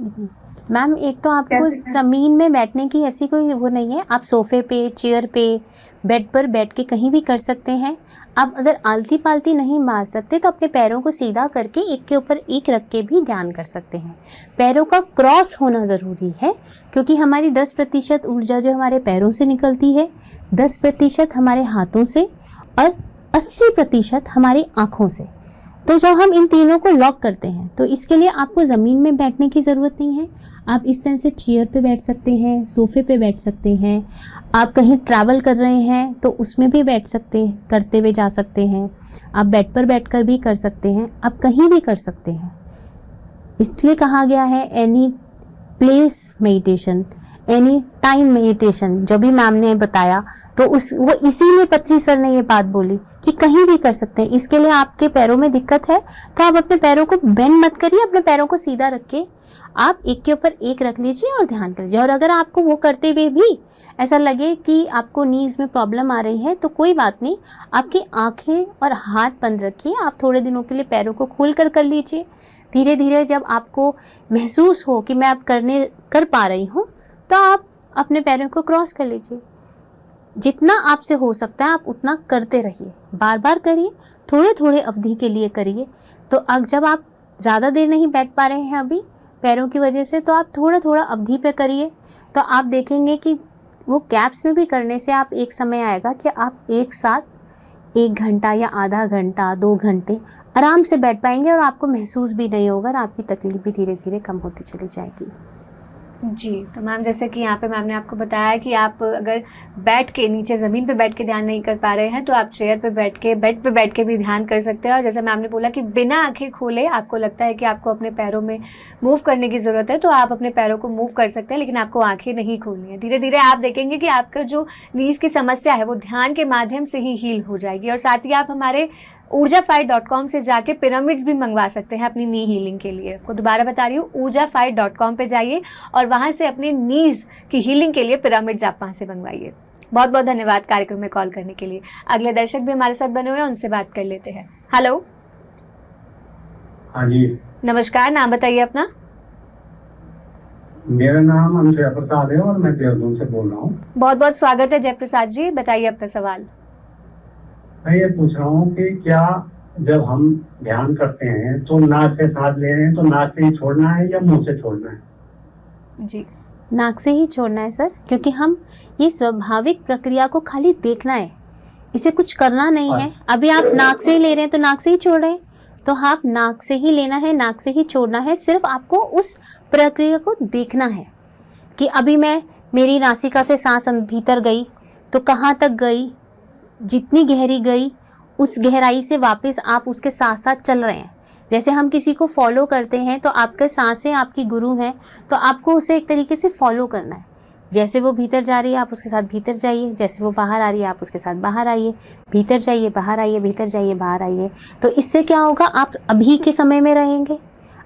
मैम एक तो आपको कैसे? ज़मीन में बैठने की ऐसी कोई वो नहीं है, आप सोफ़े पे, चेयर पे, बेड पर बैठ के कहीं भी कर सकते हैं। आप अगर आलती पालती नहीं मार सकते तो अपने पैरों को सीधा करके एक के ऊपर एक रख के भी ध्यान कर सकते हैं। पैरों का क्रॉस होना ज़रूरी है, क्योंकि हमारी 10% ऊर्जा जो हमारे पैरों से निकलती है, 10% हमारे हाथों से और 80% हमारी आँखों से। तो जब हम इन तीनों को लॉक करते हैं तो इसके लिए आपको ज़मीन में बैठने की ज़रूरत नहीं है। आप इस तरह से चेयर पे बैठ सकते हैं, सोफ़े पे बैठ सकते हैं। आप कहीं ट्रैवल कर रहे हैं तो उसमें भी बैठ सकते हैं, करते हुए जा सकते हैं। आप बेड पर बैठकर भी कर सकते हैं, आप कहीं भी कर सकते हैं। इसलिए कहा गया है any place meditation, any time meditation. जो भी मैम ने बताया तो वो इसीलिए पत्री सर ने ये बात बोली कि कहीं भी कर सकते हैं। इसके लिए आपके पैरों में दिक्कत है तो आप अपने पैरों को बेंड मत करिए, अपने पैरों को सीधा रख के आप एक के ऊपर एक रख लीजिए और ध्यान कर लीजिए। और अगर आपको वो करते हुए भी ऐसा लगे कि आपको नीज में प्रॉब्लम आ रही है तो कोई बात नहीं, आपकी आंखें और हाथ बंद रखिए। आप थोड़े दिनों के लिए पैरों को खोल कर लीजिए। धीरे धीरे जब आपको महसूस हो कि मैं अब कर पा रही हूँ तो आप अपने पैरों को क्रॉस कर लीजिए। जितना आपसे हो सकता है आप उतना करते रहिए, बार बार करिए, थोड़े थोड़े अवधि के लिए करिए। तो अब जब आप ज़्यादा देर नहीं बैठ पा रहे हैं अभी पैरों की वजह से, तो आप थोड़ा थोड़ा अवधि पे करिए। तो आप देखेंगे कि वो गैप्स में भी करने से आप एक समय आएगा कि आप एक साथ 1 घंटा या आधा घंटा 2 घंटे आराम से बैठ पाएंगे और आपको महसूस भी नहीं होगा और आपकी तकलीफ भी धीरे धीरे कम होती चली जाएगी। जी, तो मैम जैसे कि यहाँ पे मैम ने आपको बताया कि आप अगर बैठ के नीचे ज़मीन पे बैठ के ध्यान नहीं कर पा रहे हैं तो आप चेयर पे बैठ के, बेड पे बैठ के भी ध्यान कर सकते हैं। और जैसे मैम ने बोला कि बिना आंखें खोले आपको लगता है कि आपको अपने पैरों में मूव करने की ज़रूरत है तो आप अपने पैरों को मूव कर सकते हैं, लेकिन आपको आंखें नहीं खोलनी है। धीरे धीरे आप देखेंगे कि आपका जो नीज की समस्या है वो ध्यान के माध्यम से ही हील हो जाएगी। और साथ ही आप हमारे ऊर्जाफाइट.com से जाके पिरामिड्स भी मंगवा सकते हैं अपनी नी हीलिंग के लिए। आपको दोबारा बता रही हूँ, ऊर्जाफाइट.com पे जाइए और वहाँ से अपनी नीज की हीलिंग के लिए पिरामिड्स आप वहाँ से मंगवाइए। बहुत बहुत धन्यवाद कार्यक्रम में कॉल करने के लिए। अगले दर्शक भी हमारे साथ बने हुए हैं, उनसे बात कर लेते हैं। हेलो। हाँ जी, नमस्कार, नाम बताइए अपना। मेरा नाम अनुजय प्रसाद है और मैं देहरादून से बोल रहा हूँ। बहुत बहुत स्वागत है जयप्रसाद जी, बताइए अपना सवाल। मैं ये पूछ रहा हूँ कि क्या जब हम ध्यान करते हैं तो नाक से सांस ले रहे हैं तो नाक से ही छोड़ना है या मुंह से छोड़ना है? जी, नाक से ही छोड़ना है सर, क्योंकि हम ये स्वाभाविक प्रक्रिया को खाली देखना है, इसे कुछ करना नहीं है। अभी आप नाक से ही ले रहे हैं तो नाक से ही छोड़ रहे हैं, तो आप नाक से ही लेना है, नाक से ही छोड़ना है। सिर्फ आपको उस प्रक्रिया को देखना है कि अभी मेरी नासिका से सांस भीतर गई तो कहाँ तक गई, जितनी गहरी गई उस गहराई से वापस आप उसके साथ साथ चल रहे हैं। जैसे हम किसी को फॉलो करते हैं तो आपके सांसें आपकी गुरु हैं, तो आपको उसे एक तरीके से फॉलो करना है। जैसे वो भीतर जा रही है आप उसके साथ भीतर जाइए, जैसे वो बाहर आ रही है आप उसके साथ बाहर आइए, भीतर जाइए बाहर आइए, भीतर जाइए बाहर आइए। तो इससे क्या होगा, आप अभी के समय में रहेंगे,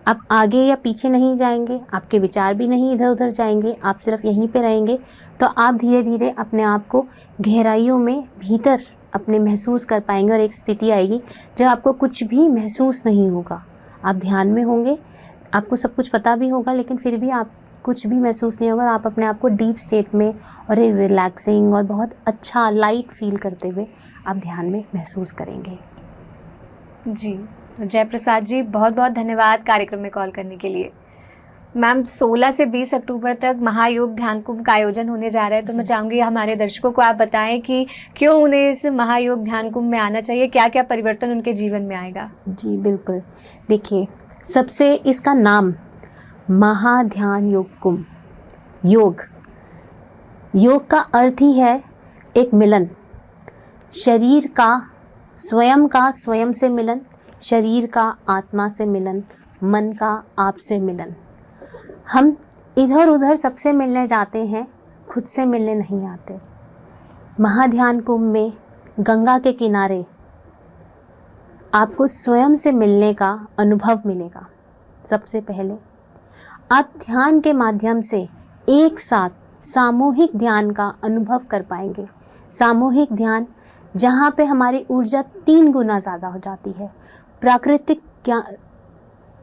आप आगे या पीछे नहीं जाएंगे, आपके विचार भी नहीं इधर उधर जाएंगे, आप सिर्फ यहीं पे रहेंगे। तो आप धीरे धीरे अपने आप को गहराइयों में भीतर अपने महसूस कर पाएंगे और एक स्थिति आएगी जब आपको कुछ भी महसूस नहीं होगा। आप ध्यान में होंगे, आपको सब कुछ पता भी होगा, लेकिन फिर भी आप कुछ भी महसूस नहीं होगा और आप अपने आप को डीप स्टेट में और एक रिलैक्सिंग और बहुत अच्छा लाइट फील करते हुए आप ध्यान में महसूस करेंगे। जी जयप्रसाद जी, बहुत बहुत धन्यवाद कार्यक्रम में कॉल करने के लिए। मैम 16 से 20 अक्टूबर तक महायोग ध्यान कुंभ का आयोजन होने जा रहा है, तो मैं चाहूँगी हमारे दर्शकों को आप बताएं कि क्यों उन्हें इस महायोग ध्यान कुंभ में आना चाहिए, क्या क्या परिवर्तन उनके जीवन में आएगा। जी बिल्कुल, देखिए सबसे इसका नाम महाध्यान योग कुंभ, योग का अर्थ ही है एक मिलन, शरीर का स्वयं से मिलन, शरीर का आत्मा से मिलन, मन का आप से मिलन। हम इधर उधर सबसे मिलने जाते हैं, खुद से मिलने नहीं आते। महाध्यान कुंभ में गंगा के किनारे आपको स्वयं से मिलने का अनुभव मिलेगा। सबसे पहले आप ध्यान के माध्यम से एक साथ सामूहिक ध्यान का अनुभव कर पाएंगे। सामूहिक ध्यान जहाँ पे हमारी ऊर्जा 3 गुना ज़्यादा हो जाती है। प्राकृतिक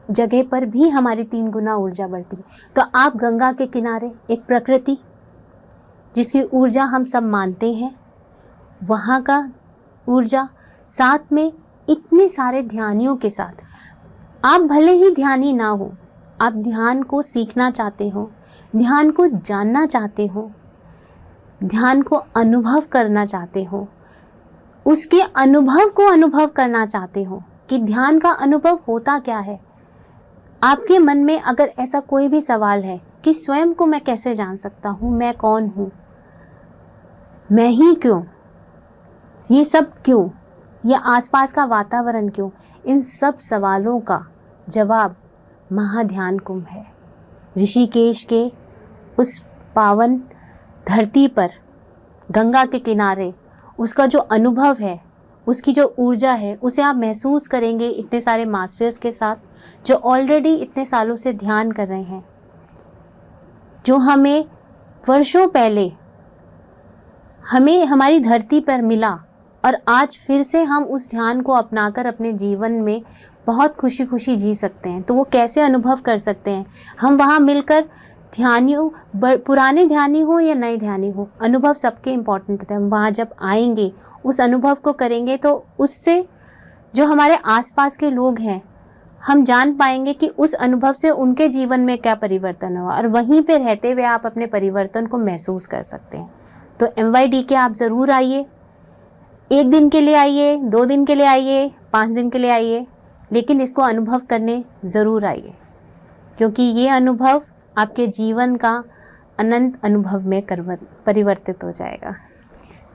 जगह पर भी हमारी 3 गुना ऊर्जा बढ़ती है। तो आप गंगा के किनारे एक प्रकृति जिसकी ऊर्जा हम सब मानते हैं, वहाँ का ऊर्जा, साथ में इतने सारे ध्यानियों के साथ, आप भले ही ध्यानी ना हो, आप ध्यान को सीखना चाहते हो, ध्यान को जानना चाहते हो, ध्यान को अनुभव करना चाहते हो, उसके अनुभव को अनुभव करना चाहते हो कि ध्यान का अनुभव होता क्या है। आपके मन में अगर ऐसा कोई भी सवाल है कि स्वयं को मैं कैसे जान सकता हूँ, मैं कौन हूँ, मैं ही क्यों, ये सब क्यों, ये आसपास का वातावरण क्यों, इन सब सवालों का जवाब महाध्यान कुंभ है। ऋषिकेश के उस पावन धरती पर, गंगा के किनारे, उसका जो अनुभव है, उसकी जो ऊर्जा है, उसे आप महसूस करेंगे इतने सारे मास्टर्स के साथ जो ऑलरेडी इतने सालों से ध्यान कर रहे हैं, जो हमें वर्षों पहले हमें हमारी धरती पर मिला और आज फिर से हम उस ध्यान को अपनाकर अपने जीवन में बहुत खुशी खुशी जी सकते हैं। तो वो कैसे अनुभव कर सकते हैं, हम वहाँ मिलकर, ध्यानियों, पुराने ध्यानी हो या नए ध्यानी हो, अनुभव सबके इम्पोर्टेंट होता है। हम वहाँ जब आएंगे, उस अनुभव को करेंगे, तो उससे जो हमारे आसपास के लोग हैं, हम जान पाएंगे कि उस अनुभव से उनके जीवन में क्या परिवर्तन हुआ, और वहीं पे रहते हुए आप अपने परिवर्तन को महसूस कर सकते हैं। तो MYDK आप ज़रूर आइए, 1 दिन के लिए आइए, 2 दिन के लिए आइए, 5 दिन के लिए आइए, लेकिन इसको अनुभव करने ज़रूर आइए, क्योंकि ये अनुभव आपके जीवन का अनंत अनुभव में परिवर्तित हो जाएगा।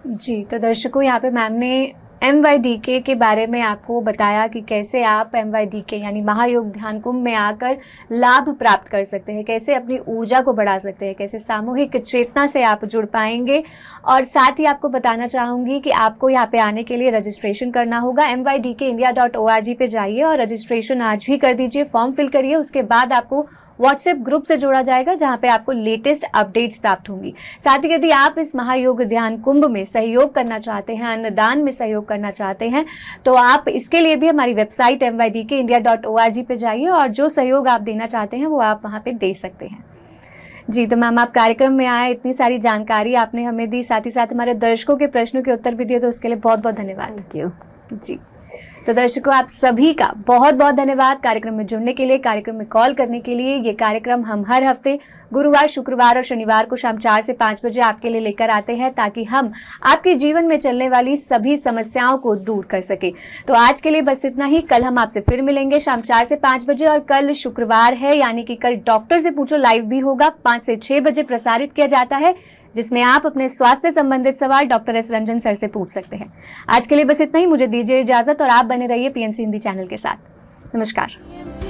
जी, तो दर्शकों, यहाँ पे मैम ने MYDK के बारे में आपको बताया कि कैसे आप MYDK यानी महायोग ध्यान कुंभ में आकर लाभ प्राप्त कर सकते हैं, कैसे अपनी ऊर्जा को बढ़ा सकते हैं, कैसे सामूहिक चेतना से आप जुड़ पाएंगे। और साथ ही आपको बताना चाहूँगी कि आपको यहाँ पे आने के लिए रजिस्ट्रेशन करना होगा। MYDKindia.org पे जाइए और रजिस्ट्रेशन आज ही कर दीजिए, फॉर्म फिल करिए। उसके बाद आपको व्हाट्सएप ग्रुप से जोड़ा जाएगा, जहां पे आपको लेटेस्ट अपडेट्स प्राप्त होंगी। साथ ही यदि आप इस महायोग ध्यान कुंभ में सहयोग करना चाहते हैं, अन्नदान में सहयोग करना चाहते हैं, तो आप इसके लिए भी हमारी वेबसाइट MYDKindia.org पे जाइए और जो सहयोग आप देना चाहते हैं वो आप वहाँ पे दे सकते हैं। जी, तो मैम आप कार्यक्रम में आए, इतनी सारी जानकारी आपने हमें दी, साथ ही साथ हमारे दर्शकों के प्रश्नों के उत्तर भी दिए, तो उसके लिए बहुत बहुत धन्यवाद। Thank you. जी, तो दर्शकों, आप सभी का बहुत बहुत धन्यवाद कार्यक्रम में जुड़ने के लिए, कार्यक्रम में कॉल करने के लिए। ये कार्यक्रम हम हर हफ्ते गुरुवार, शुक्रवार और शनिवार को शाम 4 से 5 बजे आपके लिए लेकर आते हैं, ताकि हम आपके जीवन में चलने वाली सभी समस्याओं को दूर कर सके। तो आज के लिए बस इतना ही। कल हम आपसे फिर मिलेंगे शाम 4 से 5 बजे, और कल शुक्रवार है, यानी कि कल डॉक्टर से पूछो लाइव भी होगा, 5 से 6 बजे प्रसारित किया जाता है, जिसमें आप अपने स्वास्थ्य संबंधित सवाल डॉक्टर एस रंजन सर से पूछ सकते हैं। आज के लिए बस इतना ही। मुझे दीजिए इजाजत और आप बने रहिए PMC हिंदी चैनल के साथ। नमस्कार।